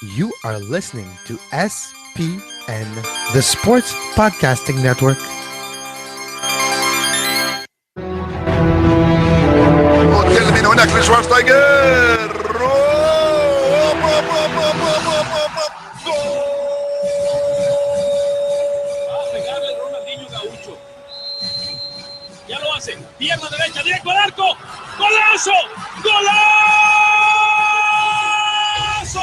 You are listening to SPN, the Sports Podcasting Network. وتكلم من هناك لشوارشتايجر. Pegarle el Ronaldinho Gaucho. Ya lo hace. Pierna derecha, directo al arco. ¡Golazo! ¡Golazo! ¡Golazo!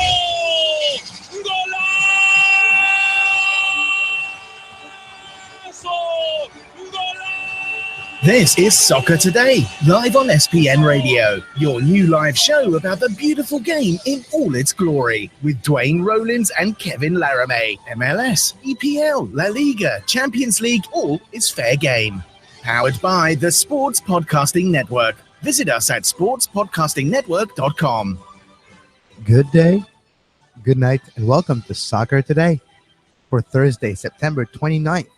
This is Soccer Today, live on SPN Radio, your new live show about the beautiful game in all its glory, with Duane, Rollins and Kevin Laramee. MLS, EPL, La Liga, Champions League, all is fair game. Powered by the Sports Podcasting Network. Visit us at sportspodcastingnetwork.com. Good day, good night, and welcome to Soccer Today for Thursday, September 29th,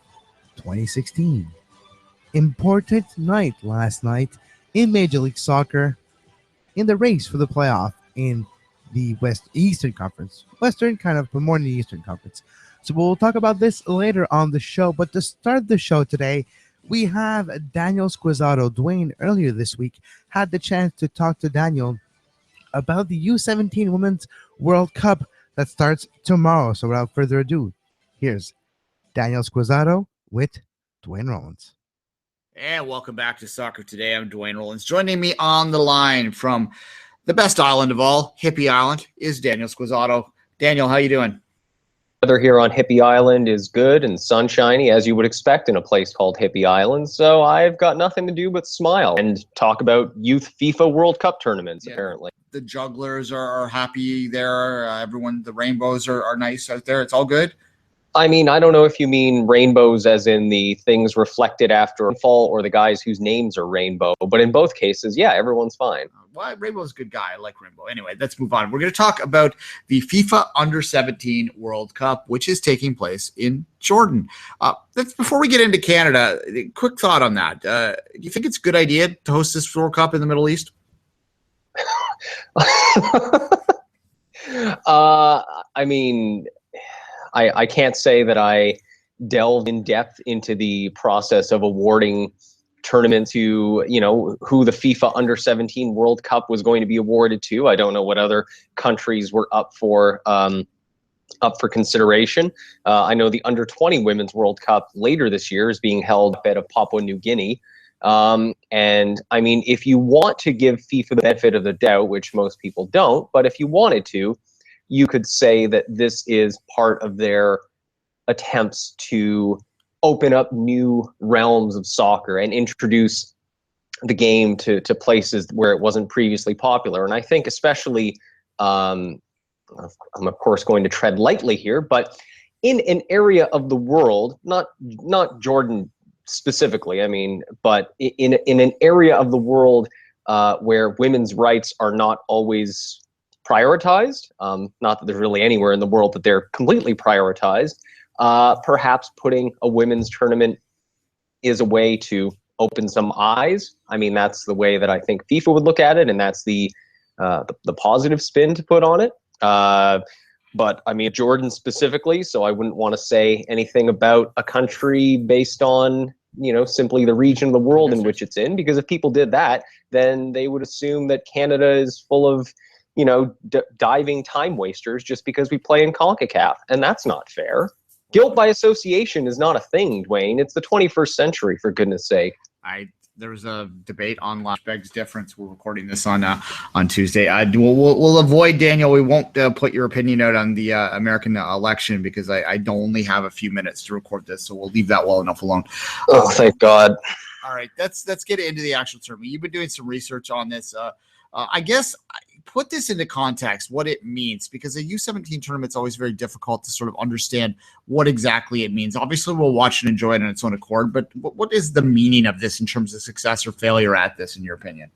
2016. Important night last night in Major League Soccer in the race for the playoff in the Eastern Conference. Western, kind of, but more in the Eastern Conference. So we'll talk about this later on the show. But to start the show today, we have Daniel Squizzato. Duane, earlier this week, had the chance to talk to Daniel about the U17 Women's World Cup that starts tomorrow. So without further ado, here's Daniel Squizzato with Duane Rollins. And welcome back to Soccer Today. I'm Duane Rollins. Joining me on the line from the best island of all, Hippie Island, is Daniel Squizzato. Daniel, how you doing? Weather here on Hippie Island is good and sunshiny, as you would expect in a place called Hippie Island. So I've got nothing to do but smile and talk about youth FIFA World Cup tournaments, apparently. The jugglers are happy there. Everyone, the rainbows are nice out there. It's all good. I mean, I don't know if you mean rainbows as in the things reflected after a fall or the guys whose names are rainbow. But in both cases, yeah, everyone's fine. Well, Rainbow's a good guy. I like Rainbow. Anyway, let's move on. We're going to talk about the FIFA Under-17 World Cup, which is taking place in Jordan. Before we get into Canada, quick thought on that. Do you think it's a good idea to host this World Cup in the Middle East? I mean, I can't say that I delved in depth into the process of awarding tournament to, who the FIFA Under-17 World Cup was going to be awarded to. I don't know what other countries were up for consideration. I know the Under-20 Women's World Cup later this year is being held at Papua New Guinea. And I mean, if you want to give FIFA the benefit of the doubt, which most people don't, but if you wanted to, you could say that this is part of their attempts to open up new realms of soccer and introduce the game to places where it wasn't previously popular. And I think especially, I'm of course going to tread lightly here, but in an area of the world, not Jordan specifically, I mean, but in an area of the world where women's rights are not always prioritized, not that there's really anywhere in the world that they're completely prioritized, perhaps putting a women's tournament is a way to open some eyes. I mean, that's the way that I think FIFA would look at it, and that's the positive spin to put on it. But I mean, Jordan specifically, so I wouldn't want to say anything about a country based on, simply the region of the world in which it's in, because if people did that, then they would assume that Canada is full of diving time wasters just because we play in CONCACAF, and that's not fair. Guilt by association is not a thing, Duane. It's the 21st century, for goodness sake. There was a debate online. Begs difference. We're recording this on Tuesday. We'll avoid, Daniel. We won't put your opinion out on the American election because I don't only have a few minutes to record this, so we'll leave that well enough alone. Oh, thank God. All right, let's get into the actual tournament. You've been doing some research on this. I guess put this into context, what it means, because a U17 tournament is always very difficult to sort of understand what exactly it means. Obviously, we'll watch and enjoy it on its own accord, but what is the meaning of this in terms of success or failure at this, in your opinion?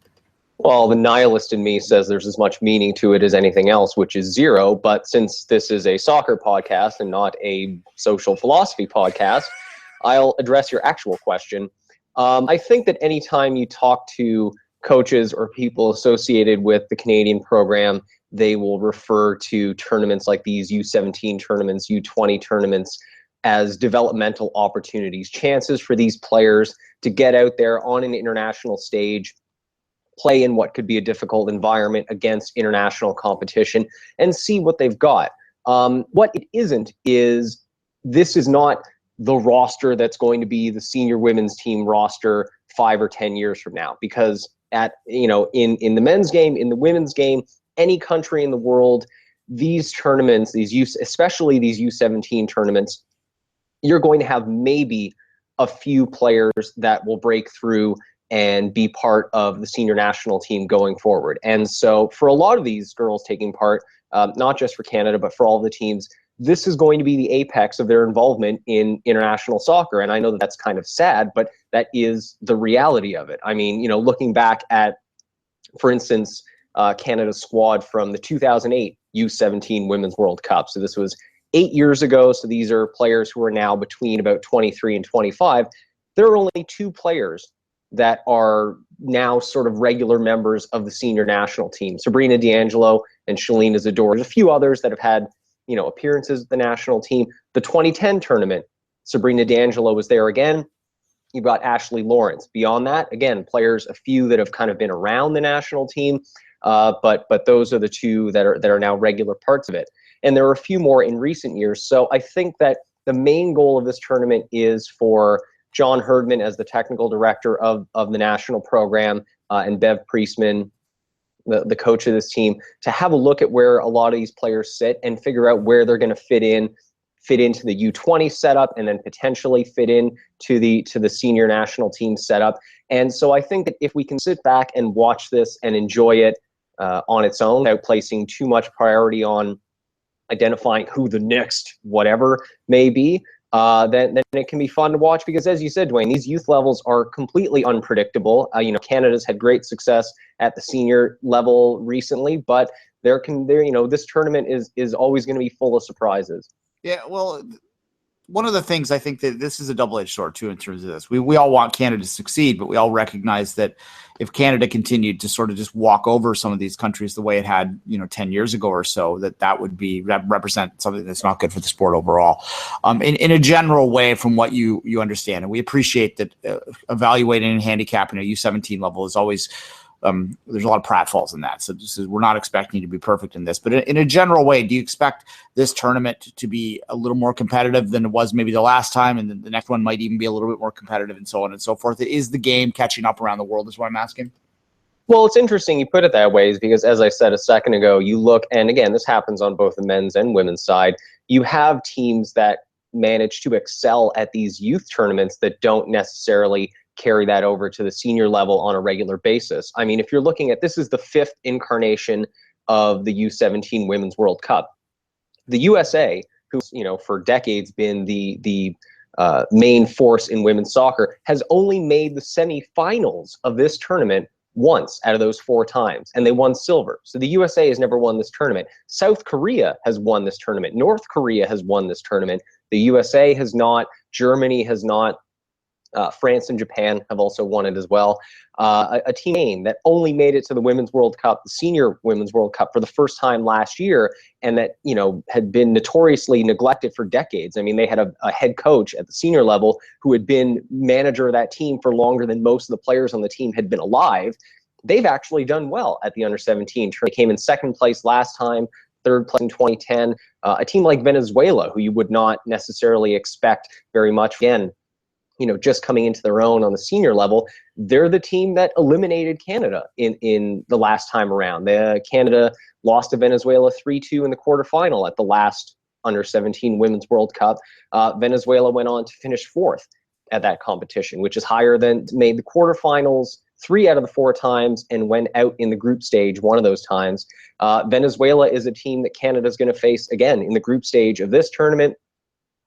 Well, the nihilist in me says there's as much meaning to it as anything else, which is zero. But since this is a soccer podcast and not a social philosophy podcast, I'll address your actual question. I think that anytime you talk to coaches or people associated with the Canadian program, they will refer to tournaments like these U17 tournaments, U20 tournaments, as developmental opportunities, chances for these players to get out there on an international stage, play in what could be a difficult environment against international competition, and see what they've got. What it isn't is, this is not the roster that's going to be the senior women's team roster 5 or 10 years from now, because in the men's game, in the women's game, any country in the world, these tournaments, especially these U17 tournaments, you're going to have maybe a few players that will break through and be part of the senior national team going forward. And so for a lot of these girls taking part, not just for Canada, but for all the teams, this is going to be the apex of their involvement in international soccer. And I know that that's kind of sad, but that is the reality of it. I mean, looking back at, for instance, Canada's squad from the 2008 U17 Women's World Cup. So this was 8 years ago. So these are players who are now between about 23 and 25. There are only 2 players that are now sort of regular members of the senior national team, Sabrina D'Angelo and Shalina Zador. There's a few others that have had, appearances with the national team. The 2010 tournament, Sabrina D'Angelo was there again. You've got Ashley Lawrence. Beyond that, again, players, a few that have kind of been around the national team, but those are the 2 that are now regular parts of it. And there are a few more in recent years. So I think that the main goal of this tournament is for John Herdman as the technical director of the national program, and Bev Priestman, the coach of this team, to have a look at where a lot of these players sit and figure out where they're going to fit into the U20 setup, and then potentially fit in to the senior national team setup. And so I think that if we can sit back and watch this and enjoy it on its own, without placing too much priority on identifying who the next whatever may be, then it can be fun to watch, because as you said, Duane, these youth levels are completely unpredictable. Canada's had great success at the senior level recently, but this tournament is always going to be full of surprises. Yeah, well, one of the things, I think that this is a double-edged sword too in terms of this. We all want Canada to succeed, but we all recognize that if Canada continued to sort of just walk over some of these countries the way it had, 10 years ago or so, that would represent something that's not good for the sport overall. In a general way, from what you understand, and we appreciate that evaluating and handicapping a U17 level is always there's a lot of pratfalls in that. So we're not expecting you to be perfect in this, but in a general way, do you expect this tournament to be a little more competitive than it was maybe the last time? And then the next one might even be a little bit more competitive, and so on and so forth. Is the game catching up around the world, is what I'm asking? Well, it's interesting you put it that way, because as I said a second ago, you look, and again, this happens on both the men's and women's side, you have teams that manage to excel at these youth tournaments that don't necessarily carry that over to the senior level on a regular basis. I mean, if you're looking at, this is the 5th incarnation of the U17 Women's World Cup. The USA, who's for decades been the main force in women's soccer, has only made the semifinals of this tournament once out of those 4 times, and they won silver. So the USA has never won this tournament. South Korea has won this tournament. North Korea has won this tournament. The USA has not. Germany has not. France and Japan have also won it as well. A team that only made it to the Women's World Cup, the Senior Women's World Cup, for the first time last year, and that had been notoriously neglected for decades. I mean, they had a head coach at the senior level who had been manager of that team for longer than most of the players on the team had been alive. They've actually done well at the under-17. They came in 2nd place last time, 3rd place in 2010. A team like Venezuela, who you would not necessarily expect very much, again, just coming into their own on the senior level, they're the team that eliminated Canada in the last time around. Canada lost to Venezuela 3-2 in the quarterfinal at the last under-17 Women's World Cup. Venezuela went on to finish 4th at that competition, which is higher than, made the quarterfinals 3 out of the 4 times and went out in the group stage 1 of those times. Venezuela is a team that Canada is going to face again in the group stage of this tournament.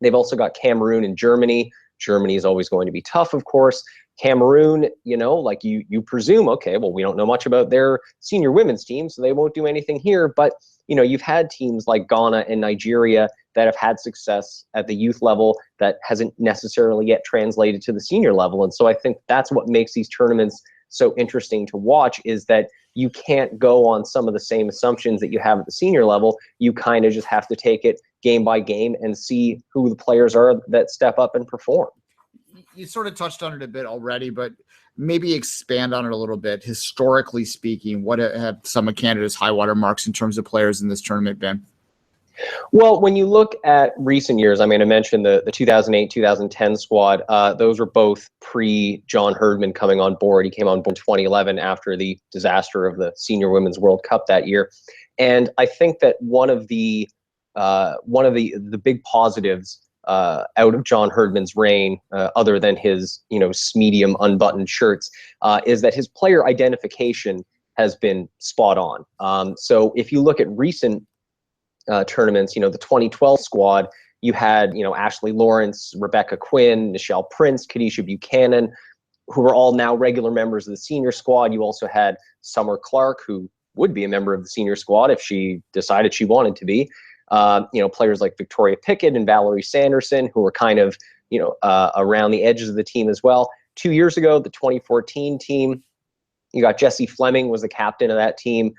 They've also got Cameroon and Germany. Germany is always going to be tough, of course. Cameroon, like you presume, okay, well, we don't know much about their senior women's team, so they won't do anything here. But, you've had teams like Ghana and Nigeria that have had success at the youth level that hasn't necessarily yet translated to the senior level. And so I think that's what makes these tournaments so interesting to watch, is that you can't go on some of the same assumptions that you have at the senior level. You kind of just have to take it game by game and see who the players are that step up and perform. You sort of touched on it a bit already, but maybe expand on it a little bit. Historically speaking, what have some of Canada's high water marks in terms of players in this tournament been? Well, when you look at recent years, I mean, I mentioned the 2008-2010 squad. Those were both pre-John Herdman coming on board. He came on board in 2011 after the disaster of the Senior Women's World Cup that year. And I think that one of the big positives out of John Herdman's reign, other than his medium unbuttoned shirts, is that his player identification has been spot on. So if you look at recent tournaments, the 2012 squad, you had Ashley Lawrence, Rebecca Quinn, Nichelle Prince, Kadisha Buchanan, who are all now regular members of the senior squad. You also had Summer Clark, who would be a member of the senior squad if she decided she wanted to be. Players like Victoria Pickett and Valerie Sanderson, who were kind of around the edges of the team as well. 2 years ago, the 2014 team, you got Jessie Fleming was the captain of that team.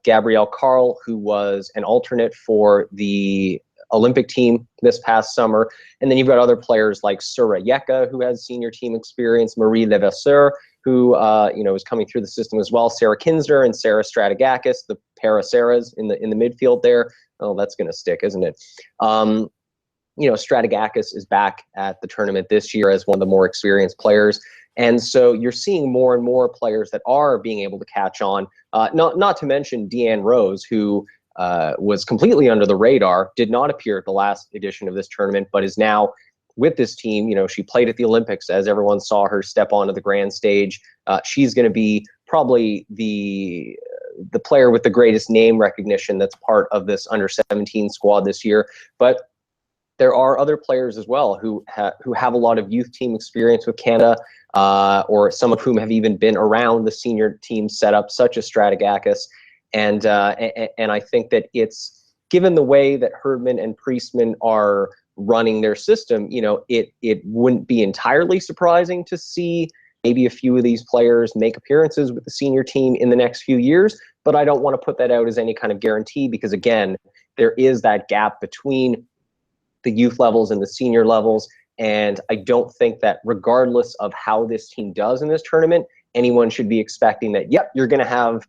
Gabrielle Carl, who was an alternate for the Olympic team this past summer. And then you've got other players like Sura Yeka, who has senior team experience, Marie Levasseur, who is coming through the system as well, Sarah Kinsner and Sarah Stratigakis, the pair of Sarahs in the midfield there. Oh, that's going to stick, isn't it? Stratigakis is back at the tournament this year as one of the more experienced players. And so you're seeing more and more players that are being able to catch on. Not to mention Deanne Rose, who was completely under the radar, did not appear at the last edition of this tournament, but is now with this team. She played at the Olympics, as everyone saw her step onto the grand stage. She's going to be probably the player with the greatest name recognition that's part of this under-17 squad this year. But there are other players as well who have a lot of youth team experience with Canada, or some of whom have even been around the senior team setup, such as Stratigakis. And I think that it's, given the way that Herdman and Priestman are running their system, it wouldn't be entirely surprising to see maybe a few of these players make appearances with the senior team in the next few years. But I don't want to put that out as any kind of guarantee, because again, there is that gap between the youth levels and the senior levels. And I don't think that regardless of how this team does in this tournament, anyone should be expecting that, yep, you're going to have,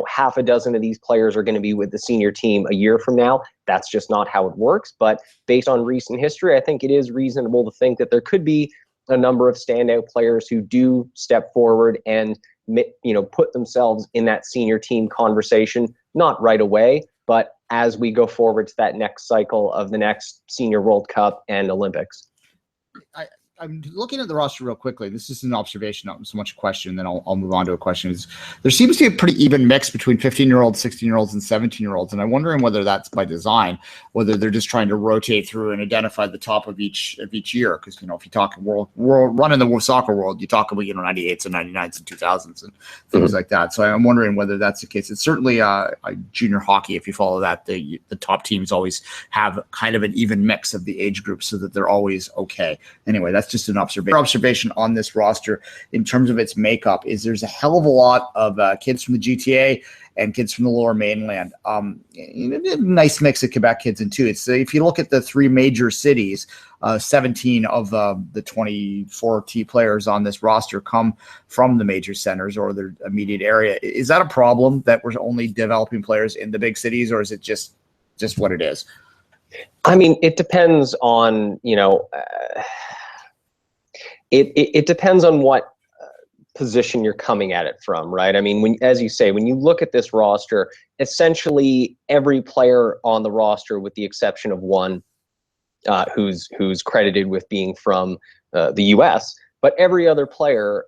half a dozen of these players are going to be with the senior team a year from now. That's just not how it works. But based on recent history, I think it is reasonable to think that there could be a number of standout players who do step forward and, put themselves in that senior team conversation, not right away, but as we go forward to that next cycle of the next Senior World Cup and Olympics. I'm looking at the roster real quickly. This is an observation, not so much a question, and then I'll move on to a question. There seems to be a pretty even mix between 15-year-olds, 16-year-olds, and 17-year-olds, and I'm wondering whether that's by design, whether they're just trying to rotate through and identify the top of each year. Because if you talk world running the soccer world, you talk about 98s and 99s and 2000s and things like that. So I'm wondering whether that's the case. It's certainly junior hockey. If you follow that, the top teams always have kind of an even mix of the age groups, so that they're always okay. Anyway, that's just an observation on this roster in terms of its makeup. There's a hell of a lot of kids from the GTA and kids from the Lower Mainland. Nice mix of Quebec kids in too. It's if you look at the three major cities, 17 of the 24 T players on this roster come from the major centers or their immediate area. Is that a problem that we're only developing players in the big cities, or is it just what it is? I mean, it depends on It depends on what position you're coming at it from, right? I mean, as you say, when you look at this roster, essentially every player on the roster, with the exception of one who's credited with being from the U.S., but every other player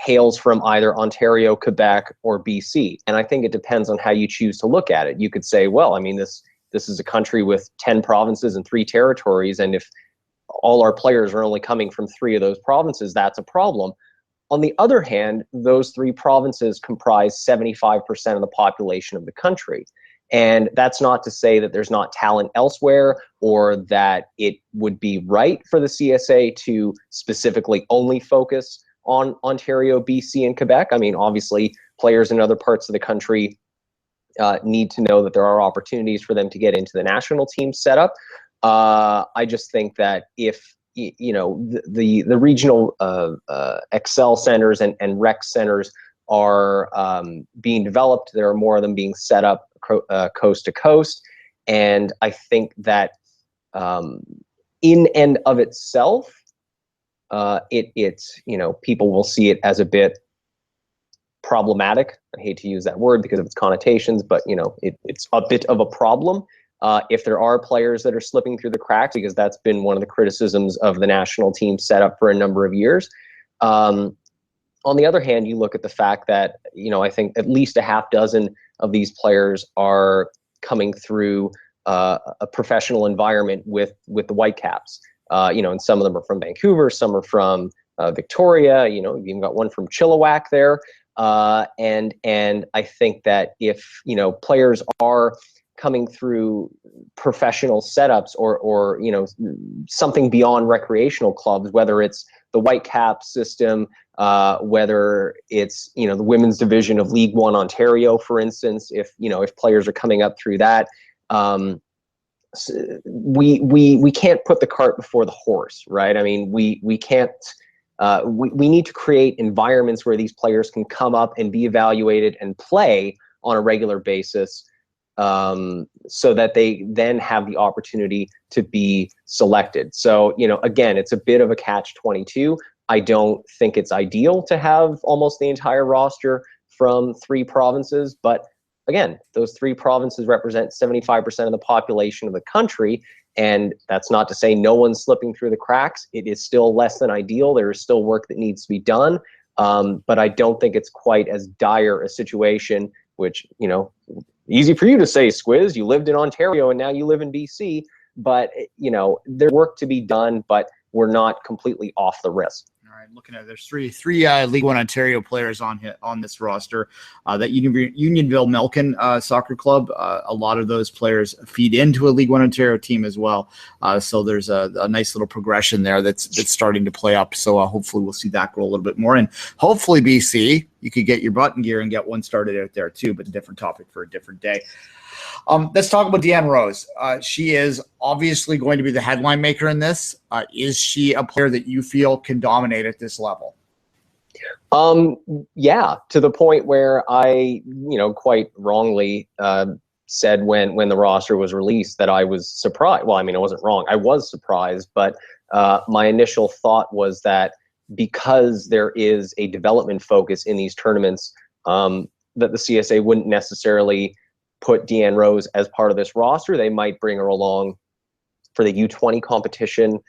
hails from either Ontario, Quebec, or BC. And I think it depends on how you choose to look at it. You could say, well, I mean, this is a country with 10 provinces and 3 territories, and if all our players are only coming from 3 of those provinces, that's a problem. On the other hand, those 3 provinces comprise 75% of the population of the country. And that's not to say that there's not talent elsewhere, or that it would be right for the CSA to specifically only focus on Ontario, BC, and Quebec. I mean, obviously, players in other parts of the country need to know that there are opportunities for them to get into the national team setup. I just think that if the regional Excel centers and rec centers are being developed, there are more of them being set up coast to coast, and I think that in and of itself, it's people will see it as a bit problematic. I hate to use that word because of its connotations, but it's a bit of a problem if there are players that are slipping through the cracks, because that's been one of the criticisms of the national team setup for a number of years. On the other hand, you look at the fact that I think at least a half dozen of these players are coming through a professional environment with the Whitecaps. And some of them are from Vancouver, some are from Victoria. You've even got one from Chilliwack there. And I think that if players are coming through professional setups or something beyond recreational clubs, whether it's the Whitecaps system, whether it's the women's division of League One Ontario, for instance, if players are coming up through that, we can't put the cart before the horse, right? I mean, we can't. We need to create environments where these players can come up and be evaluated and play on a regular basis, so that they then have the opportunity to be selected. So, again, it's a bit of a catch-22. I don't think it's ideal to have almost the entire roster from 3 provinces, but again, those 3 provinces represent 75% of the population of the country, and that's not to say no one's slipping through the cracks. It is still less than ideal. There is still work that needs to be done, but I don't think it's quite as dire a situation, which, easy for you to say, Squiz, you lived in Ontario and now you live in BC, but, there's work to be done, but we're not completely off the risk. All right, looking at there's three League One Ontario players on this roster. That Unionville Milken Soccer Club. A lot of those players feed into a League One Ontario team as well. So there's a nice little progression there that's starting to play up. So hopefully we'll see that grow a little bit more, and hopefully BC, you could get your button gear and get one started out there too. But a different topic for a different day. Let's talk about Deanne Rose. She is obviously going to be the headline maker in this. Is she a player that you feel can dominate at this level? Yeah, to the point where I, quite wrongly said when the roster was released that I was surprised. Well, I mean, I wasn't wrong. I was surprised, but my initial thought was that because there is a development focus in these tournaments, that the CSA wouldn't necessarily put Deanne Rose as part of this roster. They might bring her along for the U20 competition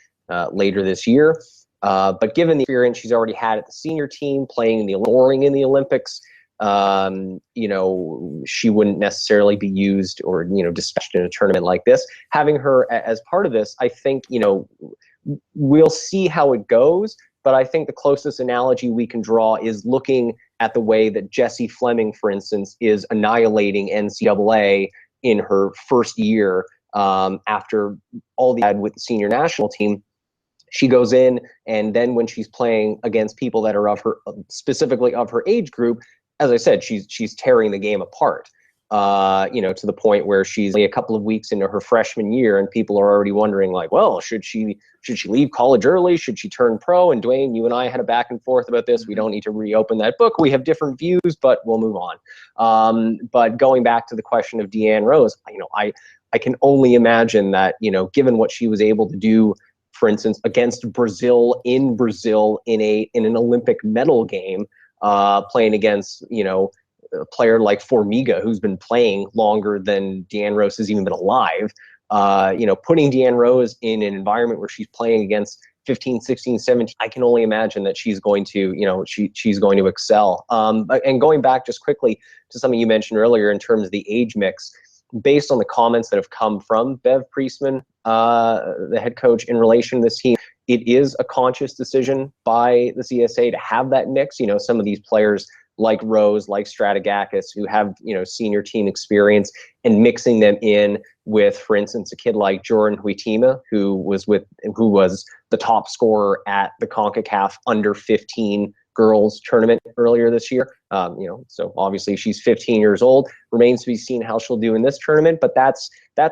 later this year. But given the experience she's already had at the senior team, playing in the Olympics, she wouldn't necessarily be used or, dispatched in a tournament like this. Having her as part of this, I think, we'll see how it goes. But I think the closest analogy we can draw is looking at the way that Jessie Fleming, for instance, is annihilating NCAA in her first year after all the had with the senior national team. She goes in, and then when she's playing against people that are specifically of her age group, as I said, she's tearing the game apart. To the point where she's a couple of weeks into her freshman year, and people are already wondering, like, well, should she leave college early? Should she turn pro? And Duane, you and I had a back and forth about this. We don't need to reopen that book. We have different views, but we'll move on. But going back to the question of Deanne Rose, I can only imagine that, given what she was able to do, for instance, against Brazil in an Olympic medal game, playing against, a player like Formiga, who's been playing longer than Deanne Rose has even been alive, putting Deanne Rose in an environment where she's playing against 15, 16, 17, I can only imagine that she's going to, she's going to excel. And going back just quickly to something you mentioned earlier in terms of the age mix, based on the comments that have come from Bev Priestman, the head coach, in relation to this team, it is a conscious decision by the CSA to have that mix. Some of these players like Rose, like Stratigakis, who have, senior team experience, and mixing them in with, for instance, a kid like Jordan Huitima, who was the top scorer at the CONCACAF under 15 girls tournament earlier this year. So obviously she's 15 years old. Remains to be seen how she'll do in this tournament, but that's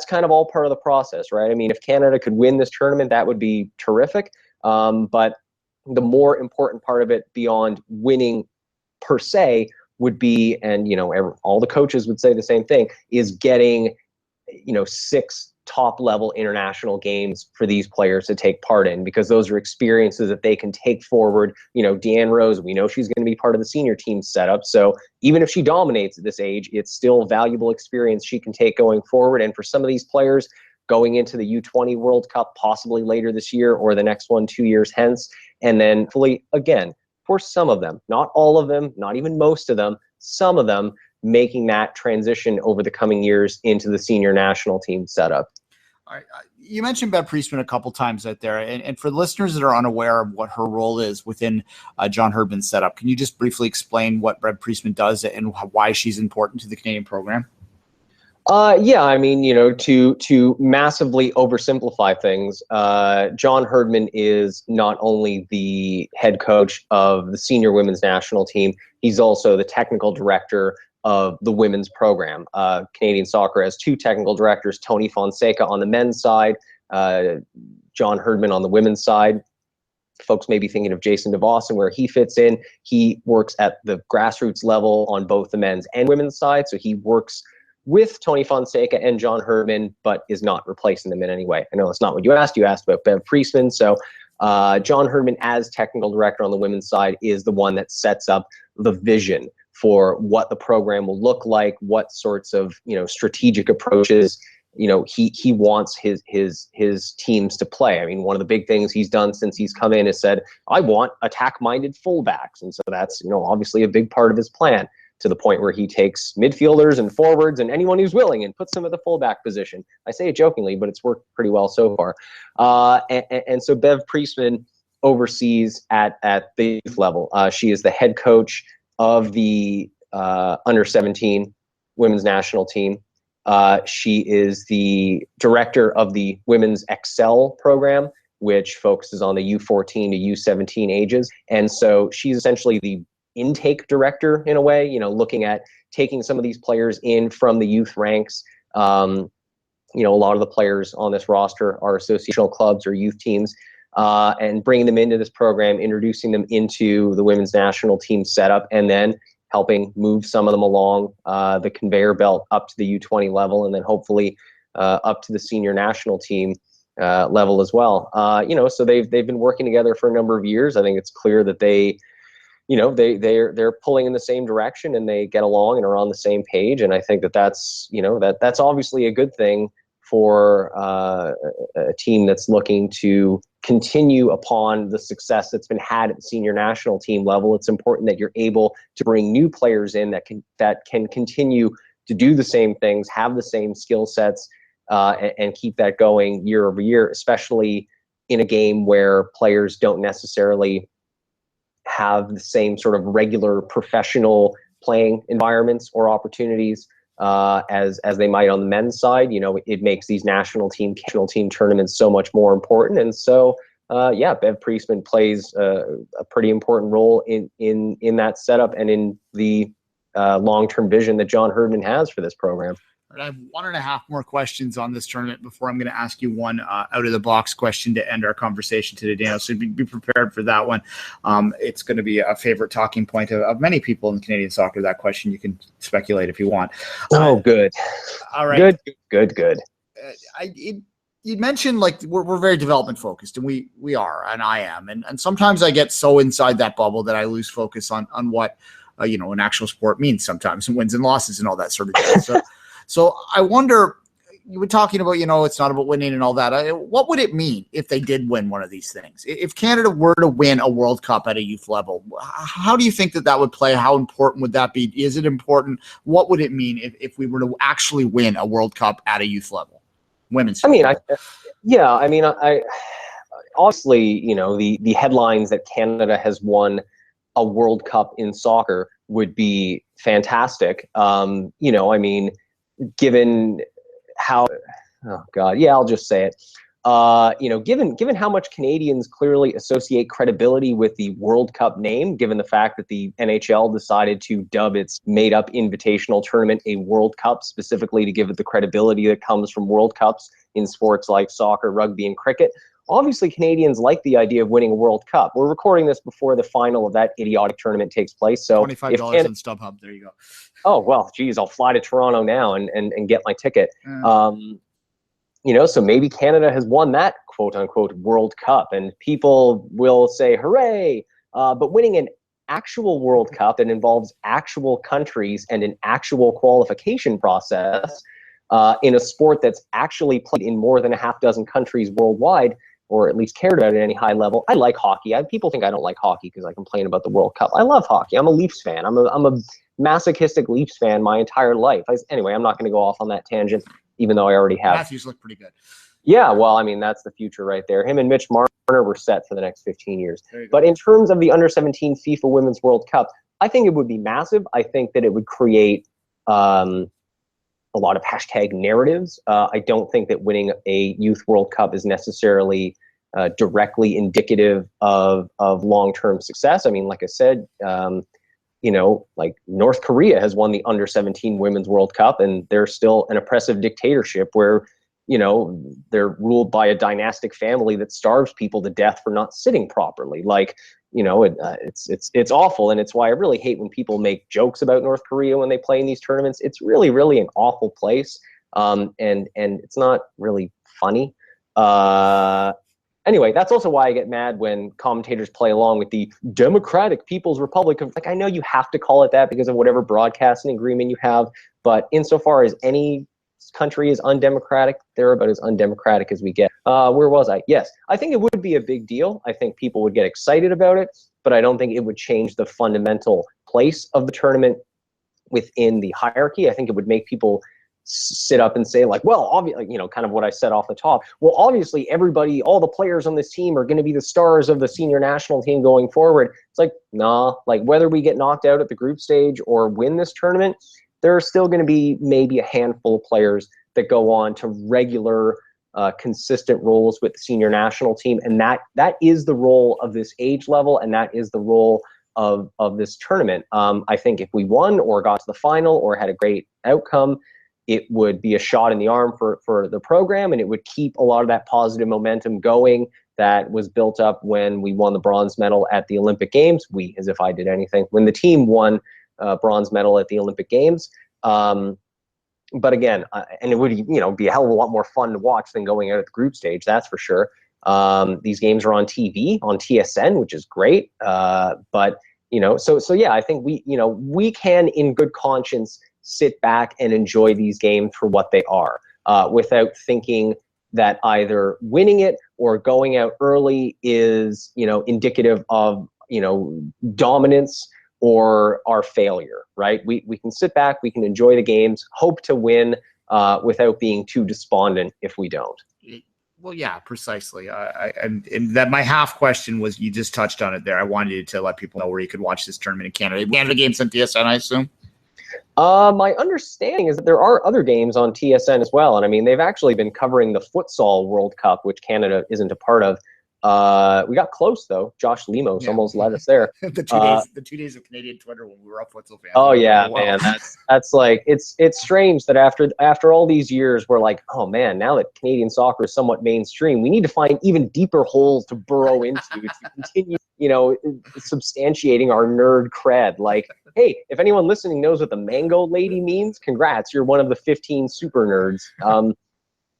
kind of all part of the process, right? I mean, if Canada could win this tournament, that would be terrific. But the more important part of it, beyond winning per se, would be, and all the coaches would say the same thing, is getting 6 top-level international games for these players to take part in, because those are experiences that they can take forward. Deanne Rose, we know she's going to be part of the senior team setup. So even if she dominates at this age, it's still valuable experience she can take going forward. And for some of these players going into the U20 World Cup, possibly later this year or the next one 2 years hence, and then fully, again, for some of them, not all of them, not even most of them, some of them, making that transition over the coming years into the senior national team setup. All right. You mentioned Bev Priestman a couple times out there, and for listeners that are unaware of what her role is within John Herdman's setup, can you just briefly explain what Bev Priestman does and why she's important to the Canadian program? Yeah, I mean, to massively oversimplify things, John Herdman is not only the head coach of the senior women's national team, he's also the technical director of the women's program. Canadian soccer has 2 technical directors, Tony Fonseca on the men's side, John Herdman on the women's side. Folks may be thinking of Jason DeVos and where he fits in. He works at the grassroots level on both the men's and women's side, so he works with Tony Fonseca and John Herdman, but is not replacing them in any way. I know that's not what you asked. You asked about Bev Priestman. So John Herdman, as technical director on the women's side, is the one that sets up the vision for what the program will look like, what sorts of strategic approaches he wants his teams to play. I mean, one of the big things he's done since he's come in is said, I want attack-minded fullbacks, and so that's obviously a big part of his plan, to the point where he takes midfielders and forwards and anyone who's willing and puts them at the fullback position. I say it jokingly, but it's worked pretty well so far. And so Bev Priestman oversees at the youth level. She is the head coach of the under-17 women's national team. She is the director of the Women's Excel program, which focuses on the U14 to U17 ages. And so she's essentially the intake director in a way, looking at taking some of these players in from the youth ranks. A lot of the players on this roster are associational clubs or youth teams, and bringing them into this program, introducing them into the women's national team setup, and then helping move some of them along the conveyor belt up to the U20 level, and then hopefully up to the senior national team level as well. So they've been working together for a number of years. I think it's clear that they're pulling in the same direction, and they get along and are on the same page. And I think that's obviously a good thing for a team that's looking to continue upon the success that's been had at the senior national team level. It's important that you're able to bring new players in that can continue to do the same things, have the same skill sets, and keep that going year over year, especially in a game where players don't necessarily have the same sort of regular professional playing environments or opportunities as they might on the men's side. It makes these national team tournaments so much more important. And so, Bev Priestman plays a pretty important role in that setup and in the long-term vision that John Herdman has for this program. I have 1.5 more questions on this tournament before I'm going to ask you one out-of-the-box question to end our conversation today, Daniel. So be prepared for that one. It's going to be a favorite talking point of many people in Canadian soccer, that question. You can speculate if you want. Good. All right. Good. You mentioned we're very development focused, and we are, and I am. And sometimes I get so inside that bubble that I lose focus on what an actual sport means sometimes, and wins and losses and all that sort of thing. So I wonder, you were talking about, it's not about winning and all that. What would it mean if they did win one of these things? If Canada were to win a World Cup at a youth level, how do you think that would play? How important would that be? Is it important? What would it mean if we were to actually win a World Cup at a youth level? Women's. I obviously, the headlines that Canada has won a World Cup in soccer would be fantastic. Given how, I'll just say it. Given how much Canadians clearly associate credibility with the World Cup name, given the fact that the NHL decided to dub its made-up invitational tournament a World Cup specifically to give it the credibility that comes from World Cups in sports like soccer, rugby, and cricket, obviously Canadians like the idea of winning a World Cup. We're recording this before the final of that idiotic tournament takes place. So $25 on StubHub. There you go. Oh, well, geez, I'll fly to Toronto now and get my ticket. So maybe Canada has won that quote-unquote World Cup, and people will say, hooray! But winning an actual World Cup that involves actual countries and an actual qualification process in a sport that's actually played in more than a half dozen countries worldwide, or at least cared about at any high level. I like hockey. People think I don't like hockey because I complain about the World Cup. I love hockey. I'm a Leafs fan. I'm a masochistic Leafs fan my entire life. Anyway, I'm not going to go off on that tangent, even though I already have. Matthews look pretty good. Yeah, well, I mean, that's the future right there. Him and Mitch Marner were set for the next 15 years. But in terms of the Under-17 FIFA Women's World Cup, I think it would be massive. I think that it would create a lot of hashtag narratives. I don't think that winning a Youth World Cup is necessarily directly indicative of long-term success. I mean, like I said, like North Korea has won the Under-17 Women's World Cup, and they're still an oppressive dictatorship where, they're ruled by a dynastic family that starves people to death for not sitting properly. It's awful, and it's why I really hate when people make jokes about North Korea when they play in these tournaments. It's really, really an awful place, and it's not really funny. Anyway, that's also why I get mad when commentators play along with the Democratic People's Republic of, I know you have to call it that because of whatever broadcasting agreement you have, but insofar as any country is undemocratic, they're about as undemocratic as we get. Where was I? Yes, I think it would be a big deal. I think people would get excited about it, but I don't think it would change the fundamental place of the tournament within the hierarchy. I think it would make people sit up and say, like, well, obviously, kind of what I said off the top. Well, obviously, everybody, all the players on this team are going to be the stars of the senior national team going forward. It's like, nah, like whether we get knocked out at the group stage or win this tournament, there are still going to be maybe a handful of players that go on to regular, consistent roles with the senior national team. And that is the role of this age level, and that is the role of this tournament. I think if we won or got to the final or had a great outcome, it would be a shot in the arm for the program, and it would keep a lot of that positive momentum going that was built up when we won the bronze medal at the Olympic Games. We, as if I did anything, when the team won bronze medal at the Olympic Games. But again, and it would be a hell of a lot more fun to watch than going out at the group stage, that's for sure. These games are on TV, on TSN, which is great. But so yeah, I think we can in good conscience sit back and enjoy these games for what they are, without thinking that either winning it or going out early is, indicative of, dominance or our failure, right? We can sit back, we can enjoy the games, hope to win, without being too despondent if we don't. Well, yeah, precisely. And that my half question was, you just touched on it there. I wanted to let people know where you could watch this tournament in Canada. Canada games on TSN, I assume? My understanding is that there are other games on TSN as well. And I mean, they've actually been covering the Futsal World Cup, which Canada isn't a part of. We got close though. Josh Lemos almost led us there. the 2 days of Canadian Twitter when we were up Futsal fans. Oh yeah, man. That's like, it's strange that after all these years, we're like, oh man, now that Canadian soccer is somewhat mainstream, we need to find even deeper holes to burrow into to continue, substantiating our nerd cred. Like, hey, if anyone listening knows what the mango lady means, congrats, you're one of the 15 super nerds.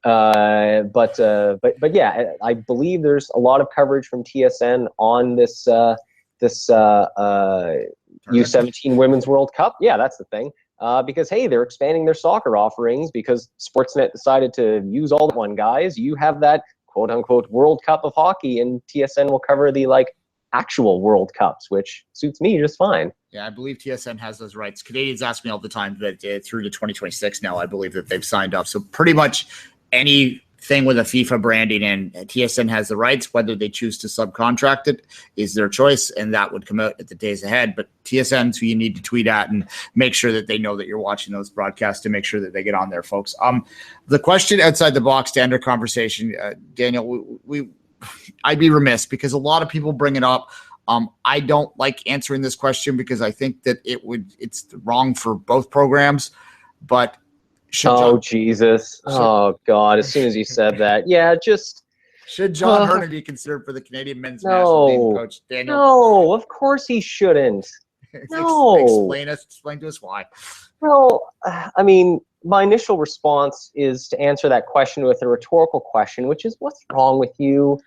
But yeah, I believe there's a lot of coverage from TSN on this U17 Women's World Cup. Yeah, that's the thing. Because hey, they're expanding their soccer offerings because Sportsnet decided to use all one guys. You have that quote unquote World Cup of hockey, and TSN will cover the actual World Cups, which suits me just fine. Yeah, I believe TSN has those rights. Canadians ask me all the time that through to 2026 now, I believe that they've signed up. So pretty much any thing with a FIFA branding, and TSN has the rights. Whether they choose to subcontract it is their choice, and that would come out at the days ahead. But TSN's who you need to tweet at and make sure that they know that you're watching those broadcasts to make sure that they get on there, folks. The question outside the box standard conversation, Daniel, I'd be remiss because a lot of people bring it up. I don't like answering this question because I think that it's wrong for both programs, but Jesus. Oh, God. As soon as you said that. Yeah, should John Herndon be considered for the Canadian men's national team, Coach Daniel? No, of course he shouldn't. No. Explain to us why. Well, I mean, my initial response is to answer that question with a rhetorical question, which is, what's wrong with you?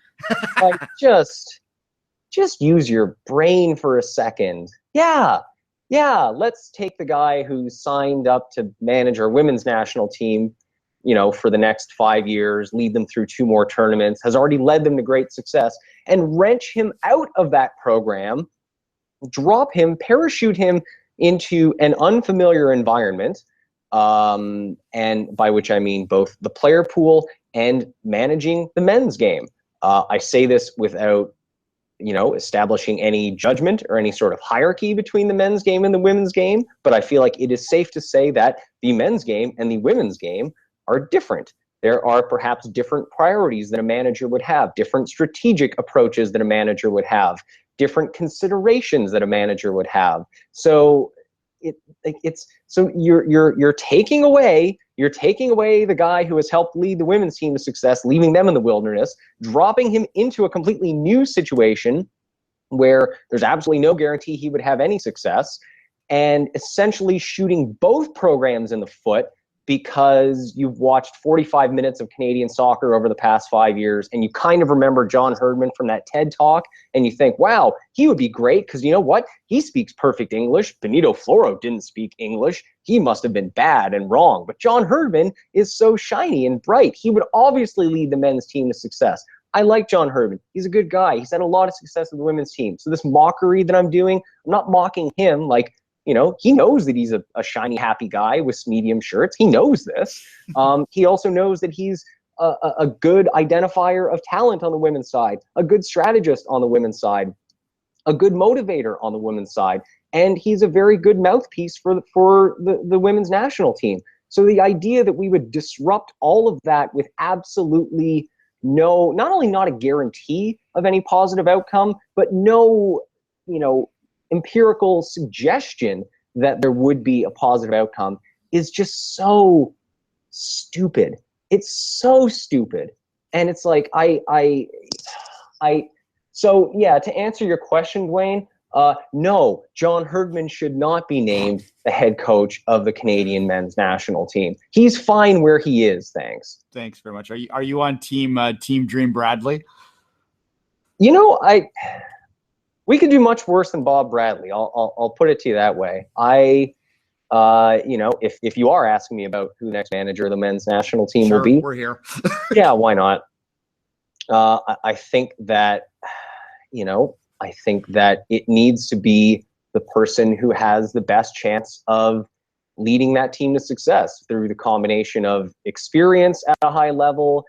Like, just use your brain for a second. Yeah, let's take the guy who signed up to manage our women's national team, for the next 5 years, lead them through 2 more tournaments, has already led them to great success, and wrench him out of that program, drop him, parachute him into an unfamiliar environment, and by which I mean both the player pool and managing the men's game. I say this without establishing any judgment or any sort of hierarchy between the men's game and the women's game. But I feel like it is safe to say that the men's game and the women's game are different. There are perhaps different priorities that a manager would have, different strategic approaches that a manager would have, different considerations that a manager would have. So you're taking away the guy who has helped lead the women's team to success, leaving them in the wilderness, dropping him into a completely new situation where there's absolutely no guarantee he would have any success, and essentially shooting both programs in the foot because you've watched 45 minutes of Canadian soccer over the past 5 years, and you kind of remember John Herdman from that TED Talk, and you think, wow, he would be great because you know what? He speaks perfect English. Benito Floro didn't speak English. He must have been bad and wrong. But John Herdman is so shiny and bright. He would obviously lead the men's team to success. I like John Herdman. He's a good guy. He's had a lot of success with the women's team. So this mockery that I'm doing, I'm not mocking him like, he knows that he's a shiny, happy guy with medium shirts. He knows this. He also knows that he's a good identifier of talent on the women's side, a good strategist on the women's side, a good motivator on the women's side, and he's a very good mouthpiece for the women's national team. So the idea that we would disrupt all of that with absolutely not only not a guarantee of any positive outcome, but no, empirical suggestion that there would be a positive outcome is just so stupid. It's so stupid. And it's like, so yeah, to answer your question, Duane, no, John Herdman should not be named the head coach of the Canadian men's national team. He's fine where he is. Thanks. Thanks very much. Are you on team Dream Bradley? We could do much worse than Bob Bradley. I'll put it to you that way. If you are asking me about who the next manager of the men's national team will be, we're here. Yeah, why not? I think that it needs to be the person who has the best chance of leading that team to success through the combination of experience at a high level,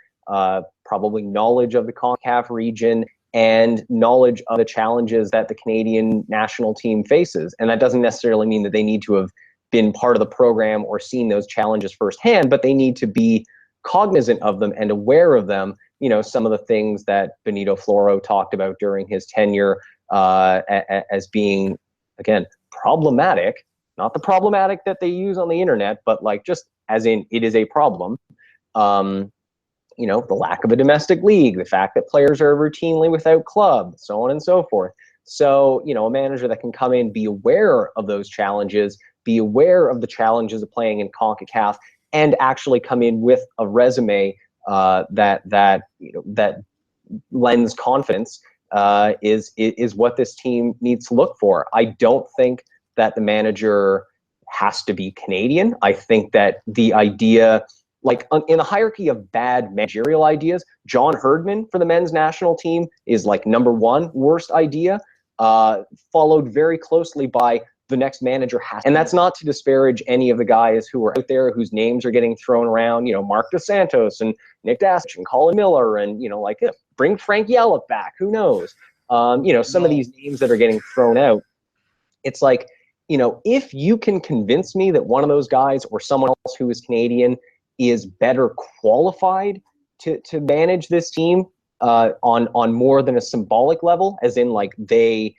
probably knowledge of the CONCACAF region, and knowledge of the challenges that the Canadian national team faces. And that doesn't necessarily mean that they need to have been part of the program or seen those challenges firsthand, but they need to be cognizant of them and aware of them. Some of the things that Benito Floro talked about during his tenure as being, again, problematic, not the problematic that they use on the internet, but like just as in it is a problem. The lack of a domestic league, the fact that players are routinely without club, so on and so forth. So, a manager that can come in, be aware of those challenges, be aware of the challenges of playing in CONCACAF, and actually come in with a resume that lends confidence is what this team needs to look for. I don't think that the manager has to be Canadian. I think that the idea, like in the hierarchy of bad managerial ideas, John Herdman for the men's national team is like number one worst idea, followed very closely by the next manager has. And that's not to disparage any of the guys who are out there whose names are getting thrown around, Mark DeSantos and Nick Dassich and Colin Miller and, bring Frank Yellup back. Who knows? Some of these names that are getting thrown out. It's like, if you can convince me that one of those guys or someone else who is Canadian is better qualified to manage this team on more than a symbolic level, as in like they